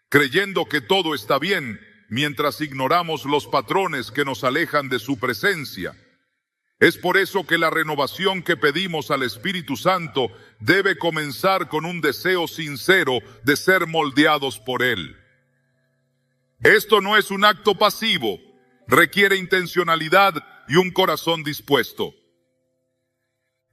creyendo que todo está bien, mientras ignoramos los patrones que nos alejan de su presencia. Es por eso que la renovación que pedimos al Espíritu Santo debe comenzar con un deseo sincero de ser moldeados por Él. Esto no es un acto pasivo, requiere intencionalidad y un corazón dispuesto.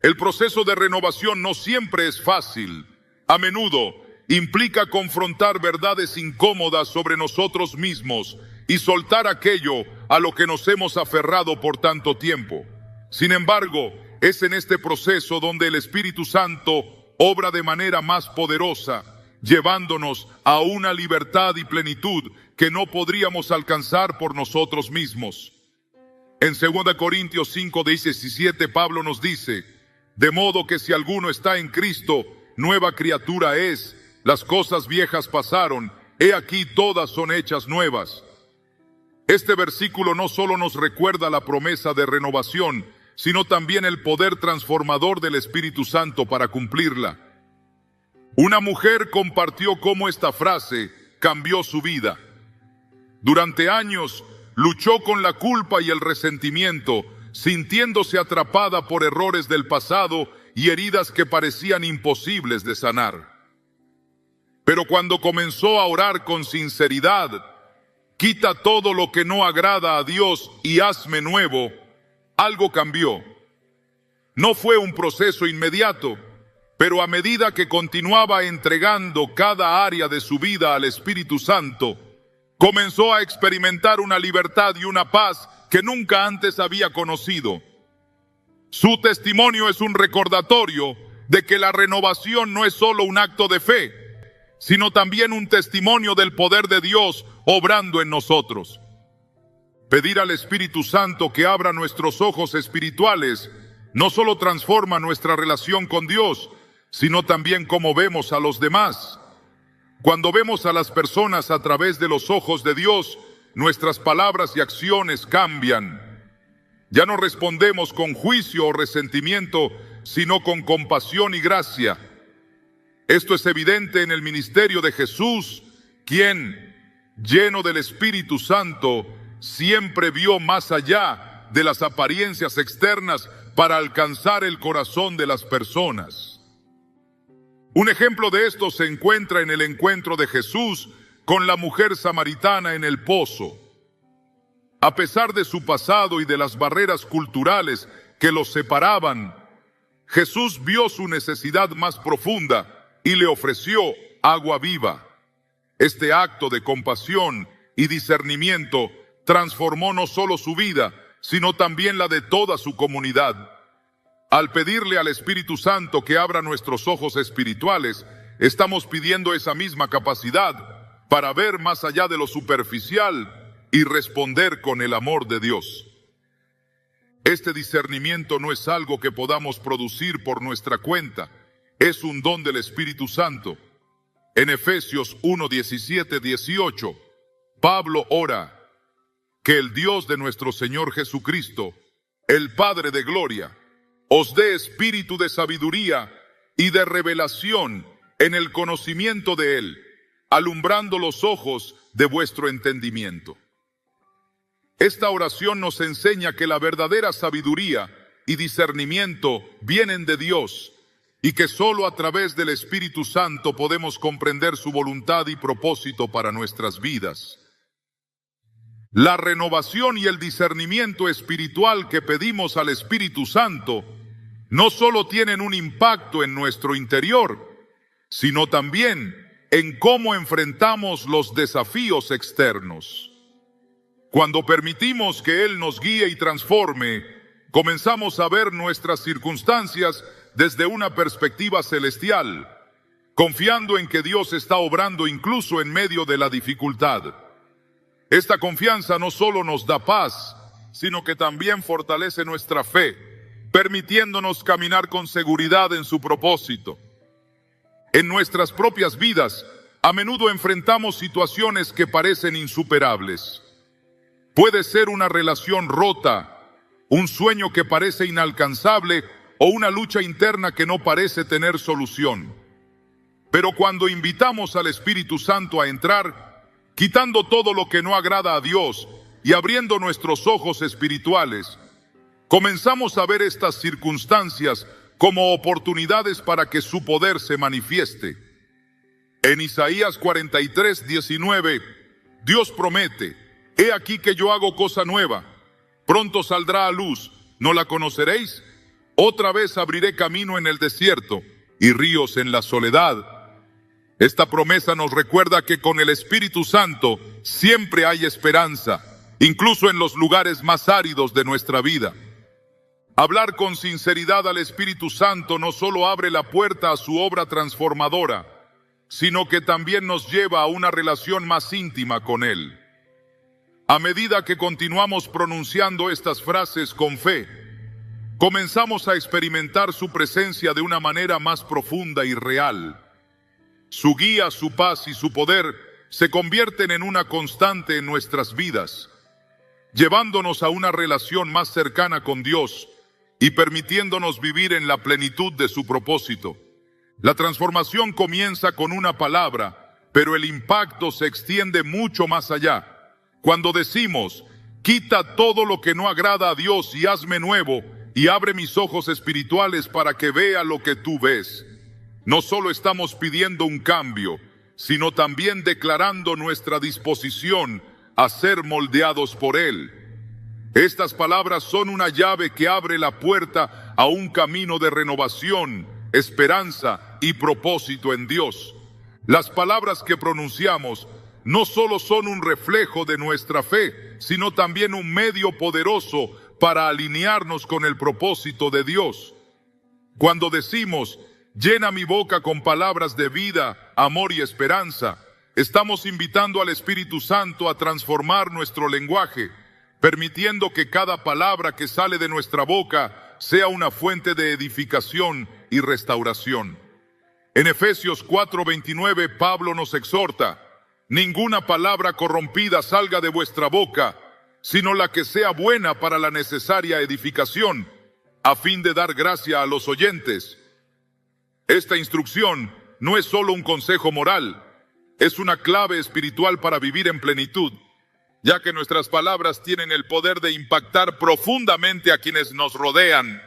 El proceso de renovación no siempre es fácil. A menudo implica confrontar verdades incómodas sobre nosotros mismos y soltar aquello a lo que nos hemos aferrado por tanto tiempo. Sin embargo, es en este proceso donde el Espíritu Santo obra de manera más poderosa, llevándonos a una libertad y plenitud que no podríamos alcanzar por nosotros mismos. En 2 Corintios 5:17, Pablo nos dice: de modo que si alguno está en Cristo, nueva criatura es, las cosas viejas pasaron, he aquí todas son hechas nuevas. Este versículo no solo nos recuerda la promesa de renovación, sino también el poder transformador del Espíritu Santo para cumplirla. Una mujer compartió cómo esta frase cambió su vida. Durante años luchó con la culpa y el resentimiento, sintiéndose atrapada por errores del pasado y heridas que parecían imposibles de sanar. Pero cuando comenzó a orar con sinceridad, quita todo lo que no agrada a Dios y hazme nuevo, algo cambió. No fue un proceso inmediato, pero a medida que continuaba entregando cada área de su vida al Espíritu Santo, comenzó a experimentar una libertad y una paz que nunca antes había conocido. Su testimonio es un recordatorio de que la renovación no es solo un acto de fe, sino también un testimonio del poder de Dios obrando en nosotros. Pedir al Espíritu Santo que abra nuestros ojos espirituales no solo transforma nuestra relación con Dios, sino también cómo vemos a los demás. Cuando vemos a las personas a través de los ojos de Dios, nuestras palabras y acciones cambian. Ya no respondemos con juicio o resentimiento, sino con compasión y gracia. Esto es evidente en el ministerio de Jesús, quien, lleno del Espíritu Santo, siempre vio más allá de las apariencias externas para alcanzar el corazón de las personas. Un ejemplo de esto se encuentra en el encuentro de Jesús con la mujer samaritana en el pozo. A pesar de su pasado y de las barreras culturales que los separaban, Jesús vio su necesidad más profunda y le ofreció agua viva. Este acto de compasión y discernimiento transformó no solo su vida, sino también la de toda su comunidad. Al pedirle al Espíritu Santo que abra nuestros ojos espirituales, estamos pidiendo esa misma capacidad para ver más allá de lo superficial y responder con el amor de Dios. Este discernimiento no es algo que podamos producir por nuestra cuenta, es un don del Espíritu Santo. En Efesios 1:17-18, Pablo ora: que el Dios de nuestro Señor Jesucristo, el Padre de gloria, os dé espíritu de sabiduría y de revelación en el conocimiento de Él, alumbrando los ojos de vuestro entendimiento. Esta oración nos enseña que la verdadera sabiduría y discernimiento vienen de Dios y que solo a través del Espíritu Santo podemos comprender su voluntad y propósito para nuestras vidas. La renovación y el discernimiento espiritual que pedimos al Espíritu Santo no solo tienen un impacto en nuestro interior, sino también en cómo enfrentamos los desafíos externos. Cuando permitimos que Él nos guíe y transforme, comenzamos a ver nuestras circunstancias desde una perspectiva celestial, confiando en que Dios está obrando incluso en medio de la dificultad. Esta confianza no solo nos da paz, sino que también fortalece nuestra fe, permitiéndonos caminar con seguridad en su propósito. En nuestras propias vidas, a menudo enfrentamos situaciones que parecen insuperables. Puede ser una relación rota, un sueño que parece inalcanzable o una lucha interna que no parece tener solución. Pero cuando invitamos al Espíritu Santo a entrar, quitando todo lo que no agrada a Dios y abriendo nuestros ojos espirituales, comenzamos a ver estas circunstancias como oportunidades para que su poder se manifieste. En Isaías 43:19, Dios promete: «He aquí que yo hago cosa nueva, pronto saldrá a luz, ¿no la conoceréis? Otra vez abriré camino en el desierto y ríos en la soledad». Esta promesa nos recuerda que con el Espíritu Santo siempre hay esperanza, incluso en los lugares más áridos de nuestra vida. Hablar con sinceridad al Espíritu Santo no solo abre la puerta a su obra transformadora, sino que también nos lleva a una relación más íntima con Él. A medida que continuamos pronunciando estas frases con fe, comenzamos a experimentar su presencia de una manera más profunda y real. Su guía, su paz y su poder se convierten en una constante en nuestras vidas, llevándonos a una relación más cercana con Dios y permitiéndonos vivir en la plenitud de su propósito. La transformación comienza con una palabra, pero el impacto se extiende mucho más allá. Cuando decimos: «Quita todo lo que no agrada a Dios y hazme nuevo, y abre mis ojos espirituales para que vea lo que tú ves», no solo estamos pidiendo un cambio, sino también declarando nuestra disposición a ser moldeados por Él. Estas palabras son una llave que abre la puerta a un camino de renovación, esperanza y propósito en Dios. Las palabras que pronunciamos no solo son un reflejo de nuestra fe, sino también un medio poderoso para alinearnos con el propósito de Dios. Cuando decimos: «Llena mi boca con palabras de vida, amor y esperanza», estamos invitando al Espíritu Santo a transformar nuestro lenguaje, permitiendo que cada palabra que sale de nuestra boca sea una fuente de edificación y restauración. En Efesios 4:29, Pablo nos exhorta: «Ninguna palabra corrompida salga de vuestra boca, sino la que sea buena para la necesaria edificación, a fin de dar gracia a los oyentes». Esta instrucción no es solo un consejo moral, es una clave espiritual para vivir en plenitud, ya que nuestras palabras tienen el poder de impactar profundamente a quienes nos rodean.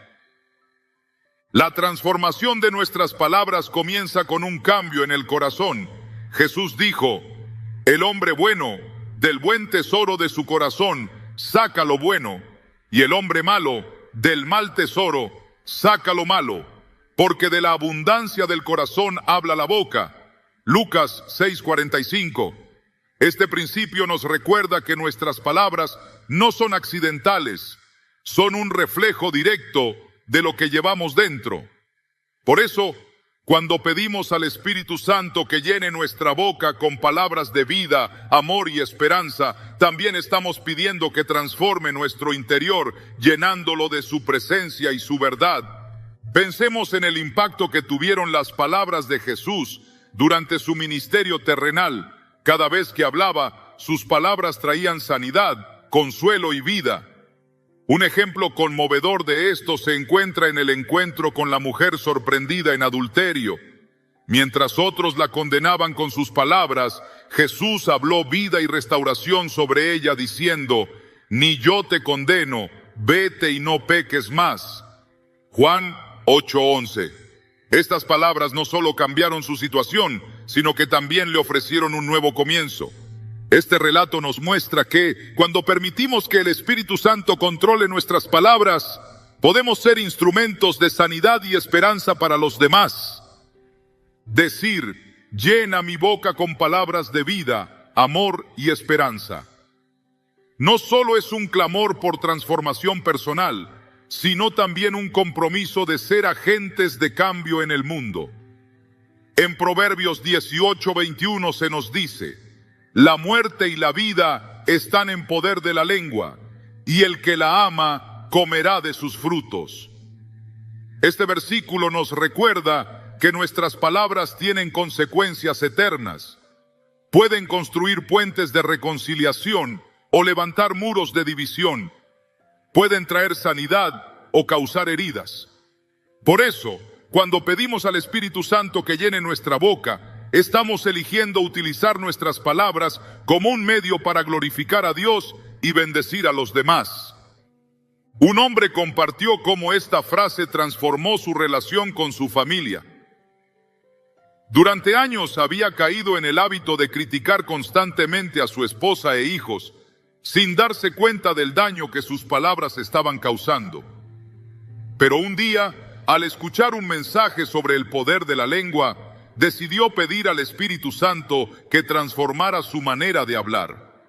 La transformación de nuestras palabras comienza con un cambio en el corazón. Jesús dijo: «El hombre bueno, del buen tesoro de su corazón, saca lo bueno, y el hombre malo, del mal tesoro, saca lo malo, porque de la abundancia del corazón habla la boca». Lucas 6:45. Este principio nos recuerda que nuestras palabras no son accidentales, son un reflejo directo de lo que llevamos dentro. Por eso, cuando pedimos al Espíritu Santo que llene nuestra boca con palabras de vida, amor y esperanza, también estamos pidiendo que transforme nuestro interior, llenándolo de su presencia y su verdad. Pensemos en el impacto que tuvieron las palabras de Jesús durante su ministerio terrenal. Cada vez que hablaba, sus palabras traían sanidad, consuelo y vida. Un ejemplo conmovedor de esto se encuentra en el encuentro con la mujer sorprendida en adulterio. Mientras otros la condenaban con sus palabras, Jesús habló vida y restauración sobre ella diciendo: «Ni yo te condeno, vete y no peques más». Juan 8:11. Estas palabras no solo cambiaron su situación, sino que también le ofrecieron un nuevo comienzo. Este relato nos muestra que, cuando permitimos que el Espíritu Santo controle nuestras palabras, podemos ser instrumentos de sanidad y esperanza para los demás. Decir: «Llena mi boca con palabras de vida, amor y esperanza», no solo es un clamor por transformación personal, sino también un compromiso de ser agentes de cambio en el mundo. En Proverbios 18:21 se nos dice: «La muerte y la vida están en poder de la lengua, y el que la ama comerá de sus frutos». Este versículo nos recuerda que nuestras palabras tienen consecuencias eternas. Pueden construir puentes de reconciliación o levantar muros de división. Pueden traer sanidad o causar heridas. Por eso, cuando pedimos al Espíritu Santo que llene nuestra boca, estamos eligiendo utilizar nuestras palabras como un medio para glorificar a Dios y bendecir a los demás. Un hombre compartió cómo esta frase transformó su relación con su familia. Durante años había caído en el hábito de criticar constantemente a su esposa e hijos, sin darse cuenta del daño que sus palabras estaban causando. Pero un día, al escuchar un mensaje sobre el poder de la lengua, decidió pedir al Espíritu Santo que transformara su manera de hablar.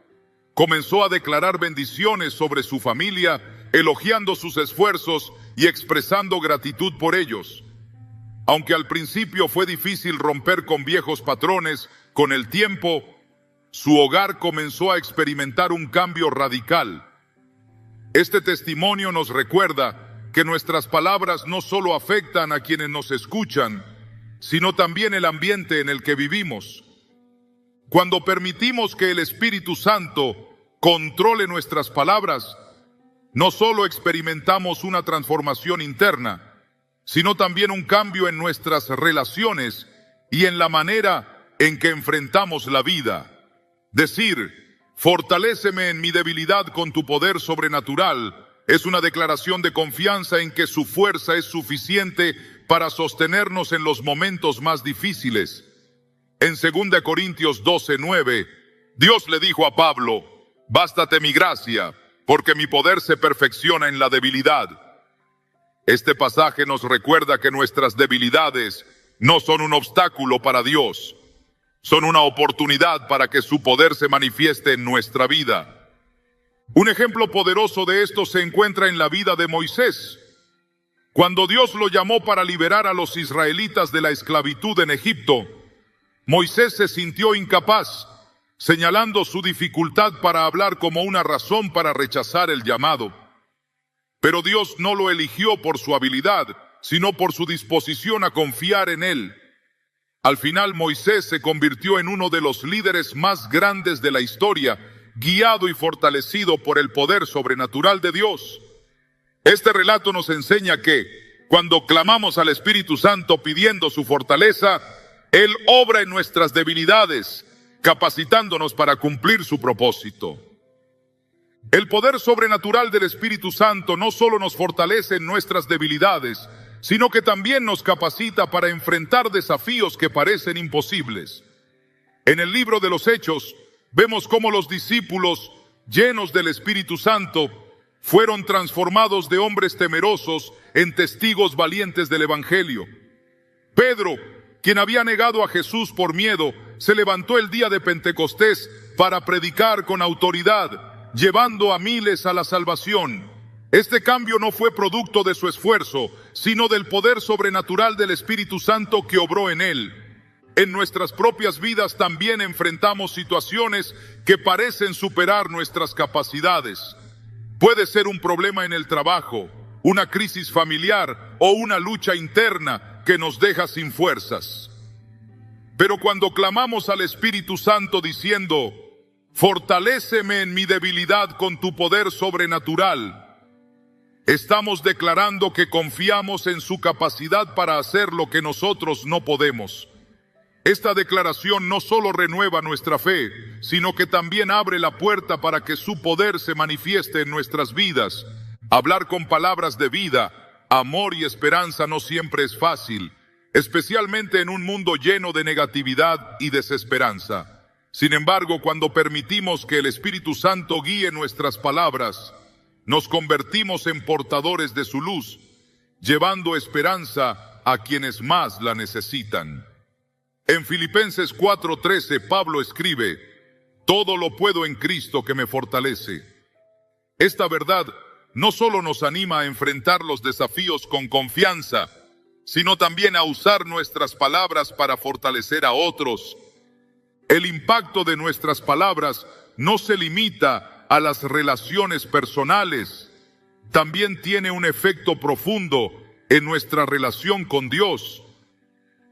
Comenzó a declarar bendiciones sobre su familia, elogiando sus esfuerzos y expresando gratitud por ellos. Aunque al principio fue difícil romper con viejos patrones, con el tiempo, su hogar comenzó a experimentar un cambio radical. Este testimonio nos recuerda que nuestras palabras no solo afectan a quienes nos escuchan, sino también el ambiente en el que vivimos. Cuando permitimos que el Espíritu Santo controle nuestras palabras, no solo experimentamos una transformación interna, sino también un cambio en nuestras relaciones y en la manera en que enfrentamos la vida. Decir, fortaléceme en mi debilidad con tu poder sobrenatural, es una declaración de confianza en que su fuerza es suficiente para sostenernos en los momentos más difíciles. En 2 Corintios 12:9, Dios le dijo a Pablo, bástate mi gracia, porque mi poder se perfecciona en la debilidad. Este pasaje nos recuerda que nuestras debilidades no son un obstáculo para Dios, son una oportunidad para que su poder se manifieste en nuestra vida. Un ejemplo poderoso de esto se encuentra en la vida de Moisés. Cuando Dios lo llamó para liberar a los israelitas de la esclavitud en Egipto, Moisés se sintió incapaz, señalando su dificultad para hablar como una razón para rechazar el llamado. Pero Dios no lo eligió por su habilidad, sino por su disposición a confiar en él. Al final, Moisés se convirtió en uno de los líderes más grandes de la historia, guiado y fortalecido por el poder sobrenatural de Dios. Este relato nos enseña que, cuando clamamos al Espíritu Santo pidiendo su fortaleza, Él obra en nuestras debilidades, capacitándonos para cumplir su propósito. El poder sobrenatural del Espíritu Santo no solo nos fortalece en nuestras debilidades, sino que también nos capacita para enfrentar desafíos que parecen imposibles. En el libro de los Hechos, vemos cómo los discípulos, llenos del Espíritu Santo, fueron transformados de hombres temerosos en testigos valientes del Evangelio. Pedro, quien había negado a Jesús por miedo, se levantó el día de Pentecostés para predicar con autoridad, llevando a miles a la salvación. Este cambio no fue producto de su esfuerzo, sino del poder sobrenatural del Espíritu Santo que obró en él. En nuestras propias vidas también enfrentamos situaciones que parecen superar nuestras capacidades. Puede ser un problema en el trabajo, una crisis familiar o una lucha interna que nos deja sin fuerzas. Pero cuando clamamos al Espíritu Santo diciendo, fortaléceme en mi debilidad con tu poder sobrenatural, estamos declarando que confiamos en su capacidad para hacer lo que nosotros no podemos. Esta declaración no solo renueva nuestra fe, sino que también abre la puerta para que su poder se manifieste en nuestras vidas. Hablar con palabras de vida, amor y esperanza no siempre es fácil, especialmente en un mundo lleno de negatividad y desesperanza. Sin embargo, cuando permitimos que el Espíritu Santo guíe nuestras palabras, nos convertimos en portadores de su luz, llevando esperanza a quienes más la necesitan. En Filipenses 4:13, Pablo escribe, todo lo puedo en Cristo que me fortalece. Esta verdad no solo nos anima a enfrentar los desafíos con confianza, sino también a usar nuestras palabras para fortalecer a otros. El impacto de nuestras palabras no se limita a las relaciones personales, también tiene un efecto profundo en nuestra relación con Dios.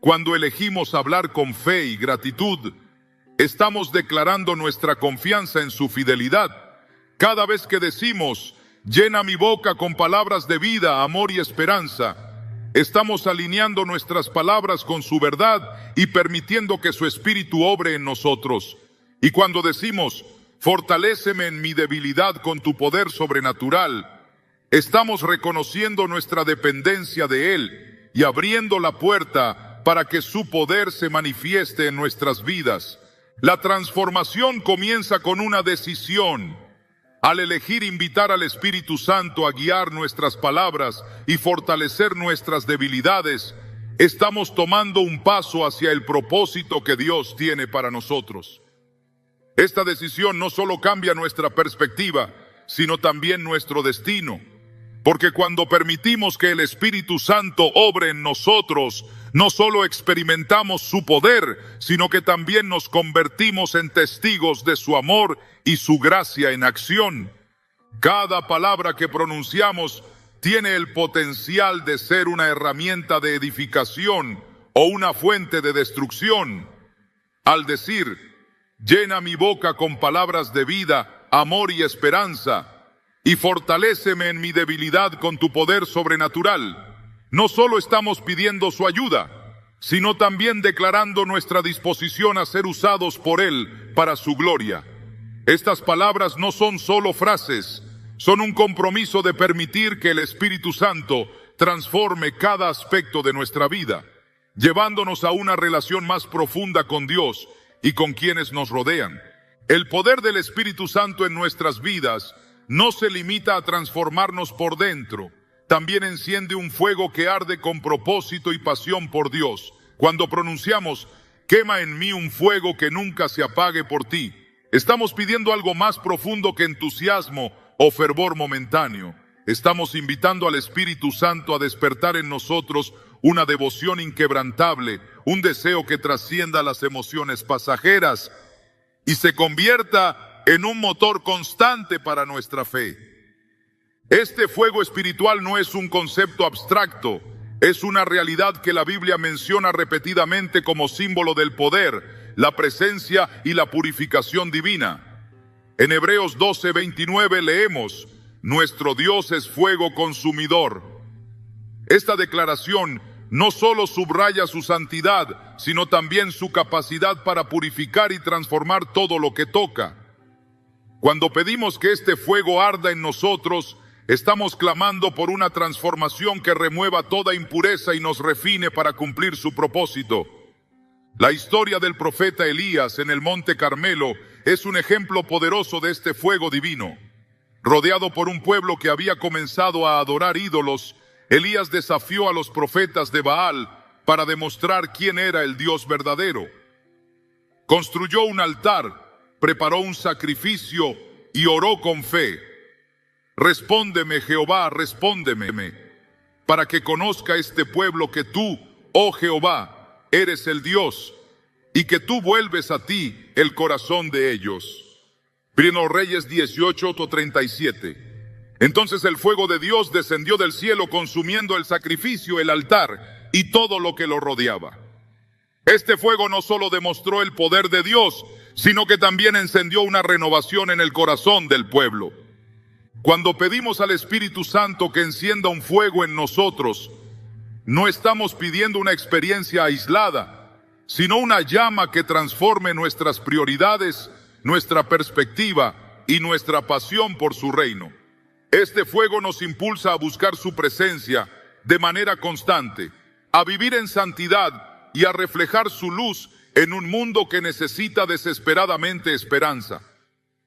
Cuando elegimos hablar con fe y gratitud, estamos declarando nuestra confianza en su fidelidad Cada vez que decimos, llena mi boca con palabras de vida, amor y esperanza, estamos alineando nuestras palabras con su verdad y permitiendo que su Espíritu obre en nosotros. Y cuando decimos, fortaléceme en mi debilidad con tu poder sobrenatural, estamos reconociendo nuestra dependencia de Él y abriendo la puerta para que su poder se manifieste en nuestras vidas. La transformación comienza con una decisión. Al elegir invitar al Espíritu Santo a guiar nuestras palabras y fortalecer nuestras debilidades, estamos tomando un paso hacia el propósito que Dios tiene para nosotros. Esta decisión no solo cambia nuestra perspectiva, sino también nuestro destino. Porque cuando permitimos que el Espíritu Santo obre en nosotros, no solo experimentamos su poder, sino que también nos convertimos en testigos de su amor y su gracia en acción. Cada palabra que pronunciamos tiene el potencial de ser una herramienta de edificación o una fuente de destrucción. Al decir, llena mi boca con palabras de vida, amor y esperanza, y fortaléceme en mi debilidad con tu poder sobrenatural, no solo estamos pidiendo su ayuda, sino también declarando nuestra disposición a ser usados por Él para su gloria. Estas palabras no son solo frases, son un compromiso de permitir que el Espíritu Santo transforme cada aspecto de nuestra vida, llevándonos a una relación más profunda con Dios y con quienes nos rodean. El poder del Espíritu Santo en nuestras vidas no se limita a transformarnos por dentro, también enciende un fuego que arde con propósito y pasión por Dios. Cuando pronunciamos, quema en mí un fuego que nunca se apague por ti, estamos pidiendo algo más profundo que entusiasmo o fervor momentáneo. Estamos invitando al Espíritu Santo a despertar en nosotros una devoción inquebrantable, un deseo que trascienda las emociones pasajeras y se convierta en un motor constante para nuestra fe. Este fuego espiritual no es un concepto abstracto, es una realidad que la Biblia menciona repetidamente como símbolo del poder, la presencia y la purificación divina. En Hebreos 12:29 leemos, nuestro Dios es fuego consumidor. Esta declaración no solo subraya su santidad, sino también su capacidad para purificar y transformar todo lo que toca. Cuando pedimos que este fuego arda en nosotros, estamos clamando por una transformación que remueva toda impureza y nos refine para cumplir su propósito. La historia del profeta Elías en el Monte Carmelo es un ejemplo poderoso de este fuego divino. Rodeado por un pueblo que había comenzado a adorar ídolos, Elías desafió a los profetas de Baal para demostrar quién era el Dios verdadero. Construyó un altar, preparó un sacrificio y oró con fe. Respóndeme, Jehová, respóndeme, para que conozca este pueblo que tú, oh Jehová, eres el Dios, y que tú vuelves a ti el corazón de ellos. Primero Reyes 18:37. Entonces el fuego de Dios descendió del cielo consumiendo el sacrificio, el altar y todo lo que lo rodeaba. Este fuego no solo demostró el poder de Dios, sino que también encendió una renovación en el corazón del pueblo. Cuando pedimos al Espíritu Santo que encienda un fuego en nosotros, no estamos pidiendo una experiencia aislada, sino una llama que transforme nuestras prioridades, nuestra perspectiva y nuestra pasión por su reino. Este fuego nos impulsa a buscar su presencia de manera constante, a vivir en santidad y a reflejar su luz en un mundo que necesita desesperadamente esperanza.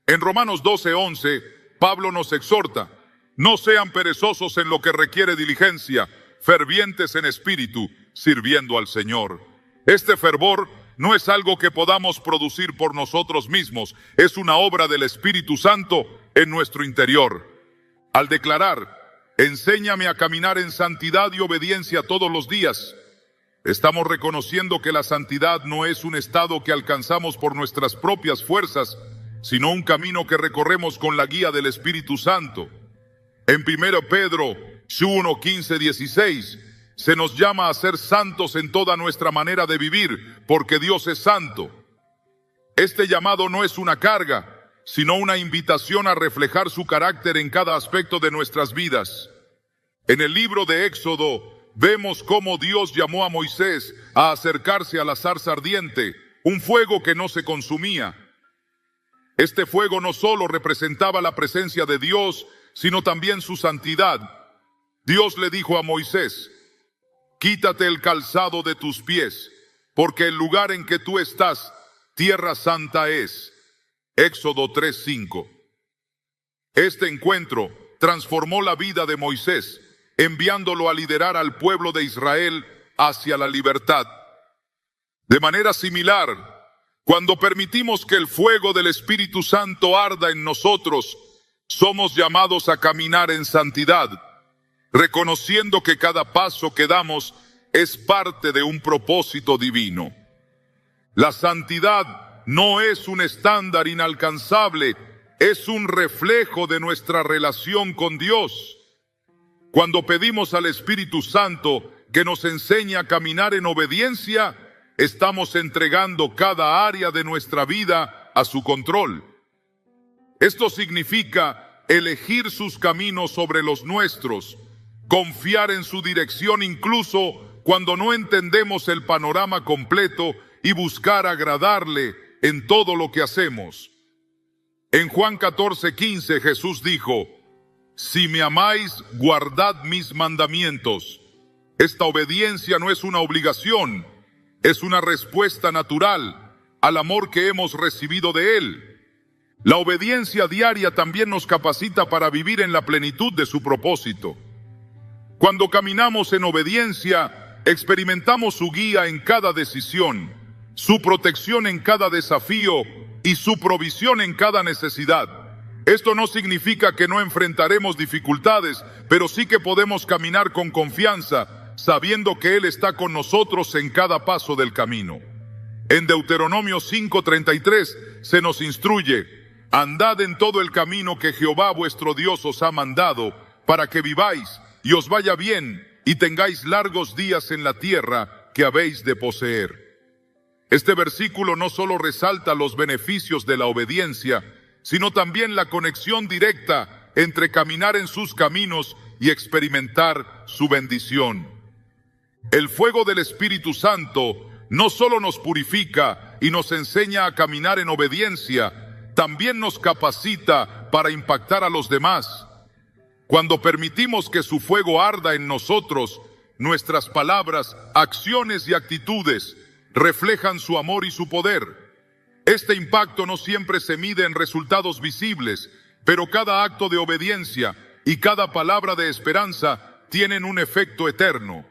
En Romanos 12:11, Pablo nos exhorta, no sean perezosos en lo que requiere diligencia, fervientes en espíritu, sirviendo al Señor. Este fervor no es algo que podamos producir por nosotros mismos, es una obra del Espíritu Santo en nuestro interior. Al declarar, enséñame a caminar en santidad y obediencia todos los días, estamos reconociendo que la santidad no es un estado que alcanzamos por nuestras propias fuerzas, sino un camino que recorremos con la guía del Espíritu Santo. En 1 Pedro 1:15-16 se nos llama a ser santos en toda nuestra manera de vivir, porque Dios es santo. Este llamado no es una carga, sino una invitación a reflejar su carácter en cada aspecto de nuestras vidas. En el libro de Éxodo vemos cómo Dios llamó a Moisés a acercarse a la zarza ardiente, un fuego que no se consumía. Este fuego no solo representaba la presencia de Dios, sino también su santidad. Dios le dijo a Moisés: quítate el calzado de tus pies, porque el lugar en que tú estás, tierra santa es. Éxodo 3:5. Este encuentro transformó la vida de Moisés, enviándolo a liderar al pueblo de Israel hacia la libertad. De manera similar, cuando permitimos que el fuego del Espíritu Santo arda en nosotros, somos llamados a caminar en santidad, reconociendo que cada paso que damos es parte de un propósito divino. La santidad no es un estándar inalcanzable, es un reflejo de nuestra relación con Dios. Cuando pedimos al Espíritu Santo que nos enseñe a caminar en obediencia, estamos entregando cada área de nuestra vida a su control. Esto significa elegir sus caminos sobre los nuestros, confiar en su dirección incluso cuando no entendemos el panorama completo y buscar agradarle en todo lo que hacemos. En Juan 14:15 Jesús dijo: si me amáis, guardad mis mandamientos. Esta obediencia no es una obligación, es una respuesta natural al amor que hemos recibido de Él. La obediencia diaria también nos capacita para vivir en la plenitud de su propósito. Cuando caminamos en obediencia, experimentamos su guía en cada decisión, su protección en cada desafío y su provisión en cada necesidad. Esto no significa que no enfrentaremos dificultades, pero sí que podemos caminar con confianza, sabiendo que Él está con nosotros en cada paso del camino. En Deuteronomio 5:33 se nos instruye: andad en todo el camino que Jehová vuestro Dios os ha mandado, para que viváis y os vaya bien y tengáis largos días en la tierra que habéis de poseer. Este versículo no solo resalta los beneficios de la obediencia, sino también la conexión directa entre caminar en sus caminos y experimentar su bendición. El fuego del Espíritu Santo no solo nos purifica y nos enseña a caminar en obediencia, también nos capacita para impactar a los demás. Cuando permitimos que su fuego arda en nosotros, nuestras palabras, acciones y actitudes reflejan su amor y su poder. Este impacto no siempre se mide en resultados visibles, pero cada acto de obediencia y cada palabra de esperanza tienen un efecto eterno.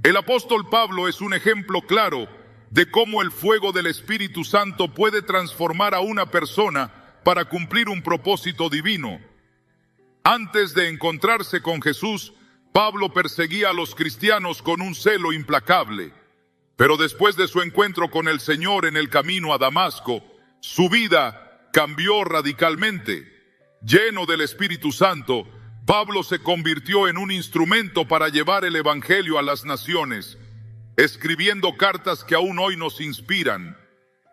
El apóstol Pablo es un ejemplo claro de cómo el fuego del Espíritu Santo puede transformar a una persona para cumplir un propósito divino. Antes de encontrarse con Jesús, Pablo perseguía a los cristianos con un celo implacable. Pero después de su encuentro con el Señor en el camino a Damasco, su vida cambió radicalmente. Lleno del Espíritu Santo, Pablo se convirtió en un instrumento para llevar el Evangelio a las naciones, escribiendo cartas que aún hoy nos inspiran.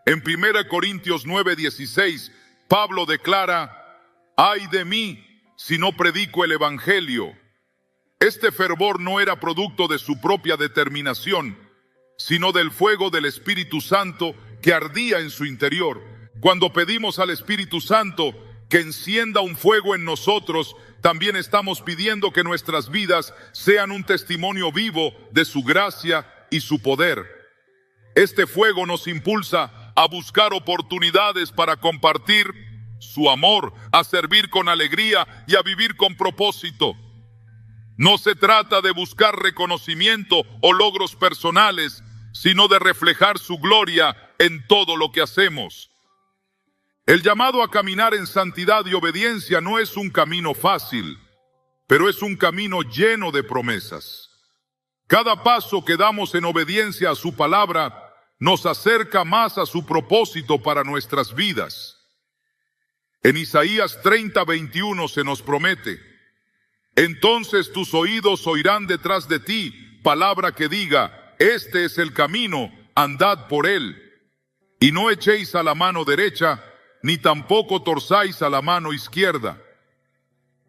En 1 Corintios 9:16, Pablo declara: ¡ay de mí si no predico el Evangelio! Este fervor no era producto de su propia determinación, sino del fuego del Espíritu Santo que ardía en su interior. Cuando pedimos al Espíritu Santo que encienda un fuego en nosotros, también estamos pidiendo que nuestras vidas sean un testimonio vivo de su gracia y su poder. Este fuego nos impulsa a buscar oportunidades para compartir su amor, a servir con alegría y a vivir con propósito. No se trata de buscar reconocimiento o logros personales, sino de reflejar su gloria en todo lo que hacemos. El llamado a caminar en santidad y obediencia no es un camino fácil, pero es un camino lleno de promesas. Cada paso que damos en obediencia a su palabra nos acerca más a su propósito para nuestras vidas. En Isaías 30:21 se nos promete: entonces tus oídos oirán detrás de ti palabra que diga: este es el camino, andad por él. Y no echéis a la mano derecha, ni tampoco torzáis a la mano izquierda.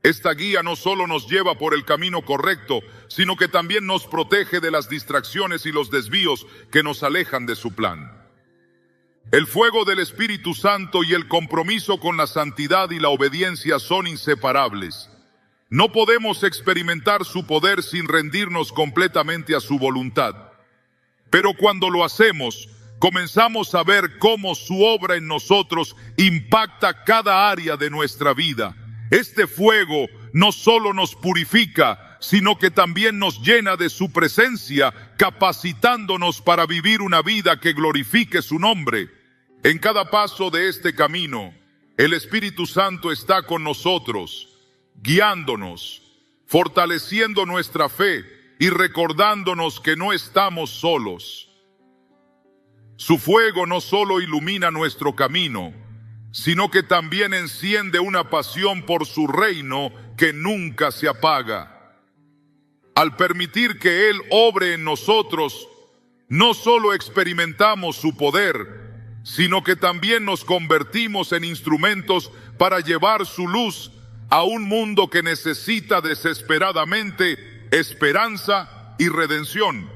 Esta guía no solo nos lleva por el camino correcto, sino que también nos protege de las distracciones y los desvíos que nos alejan de su plan. El fuego del Espíritu Santo y el compromiso con la santidad y la obediencia son inseparables. No podemos experimentar su poder sin rendirnos completamente a su voluntad. Pero cuando lo hacemos, comenzamos a ver cómo su obra en nosotros impacta cada área de nuestra vida. Este fuego no solo nos purifica, sino que también nos llena de su presencia, capacitándonos para vivir una vida que glorifique su nombre. En cada paso de este camino, el Espíritu Santo está con nosotros, guiándonos, fortaleciendo nuestra fe y recordándonos que no estamos solos. Su fuego no solo ilumina nuestro camino, sino que también enciende una pasión por su reino que nunca se apaga. Al permitir que Él obre en nosotros, no solo experimentamos su poder, sino que también nos convertimos en instrumentos para llevar su luz a un mundo que necesita desesperadamente esperanza y redención.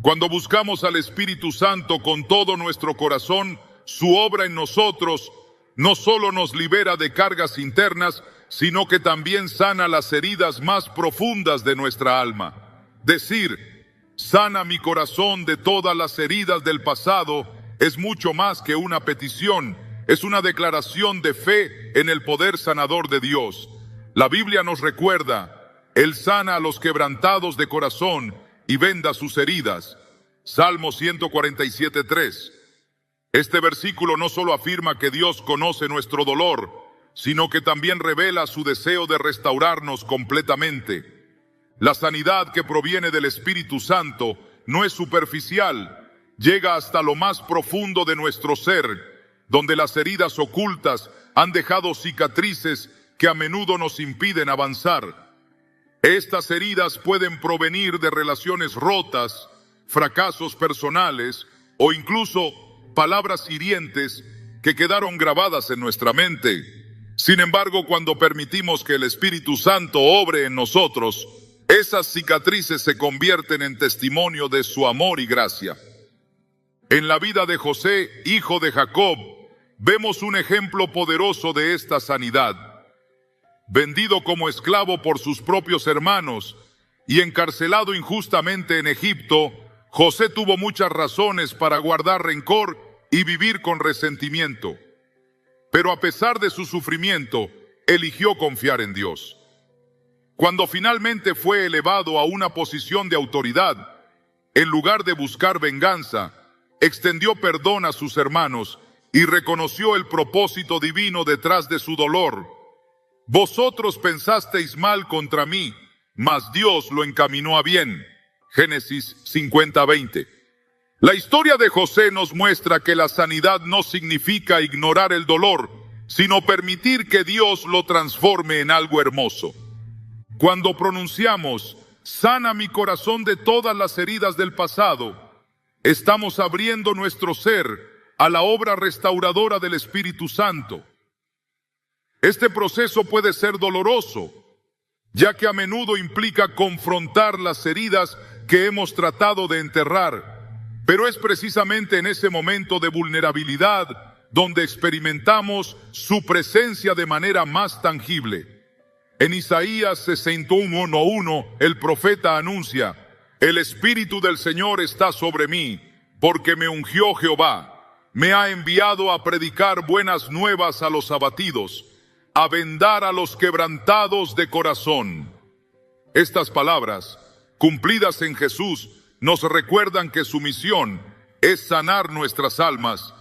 Cuando buscamos al Espíritu Santo con todo nuestro corazón, su obra en nosotros no solo nos libera de cargas internas, sino que también sana las heridas más profundas de nuestra alma. Decir, sana mi corazón de todas las heridas del pasado, es mucho más que una petición, es una declaración de fe en el poder sanador de Dios. La Biblia nos recuerda, Él sana a los quebrantados de corazón y venda sus heridas. Salmo 147:3. Este versículo no solo afirma que Dios conoce nuestro dolor, sino que también revela su deseo de restaurarnos completamente. La sanidad que proviene del Espíritu Santo no es superficial, llega hasta lo más profundo de nuestro ser, donde las heridas ocultas han dejado cicatrices que a menudo nos impiden avanzar. Estas heridas pueden provenir de relaciones rotas, fracasos personales o incluso palabras hirientes que quedaron grabadas en nuestra mente. Sin embargo, cuando permitimos que el Espíritu Santo obre en nosotros, esas cicatrices se convierten en testimonio de su amor y gracia. En la vida de José, hijo de Jacob, vemos un ejemplo poderoso de esta sanidad. Vendido como esclavo por sus propios hermanos y encarcelado injustamente en Egipto, José tuvo muchas razones para guardar rencor y vivir con resentimiento. Pero a pesar de su sufrimiento, eligió confiar en Dios. Cuando finalmente fue elevado a una posición de autoridad, en lugar de buscar venganza, extendió perdón a sus hermanos y reconoció el propósito divino detrás de su dolor. Vosotros pensasteis mal contra mí, mas Dios lo encaminó a bien. Génesis 50:20. La historia de José nos muestra que la sanidad no significa ignorar el dolor, sino permitir que Dios lo transforme en algo hermoso. Cuando pronunciamos, sana mi corazón de todas las heridas del pasado, estamos abriendo nuestro ser a la obra restauradora del Espíritu Santo. Este proceso puede ser doloroso, ya que a menudo implica confrontar las heridas que hemos tratado de enterrar, pero es precisamente en ese momento de vulnerabilidad donde experimentamos su presencia de manera más tangible. En Isaías 61:1, el profeta anuncia, el Espíritu del Señor está sobre mí, porque me ungió Jehová, me ha enviado a predicar buenas nuevas a los abatidos, a vendar a los quebrantados de corazón. Estas palabras, cumplidas en Jesús, nos recuerdan que su misión es sanar nuestras almas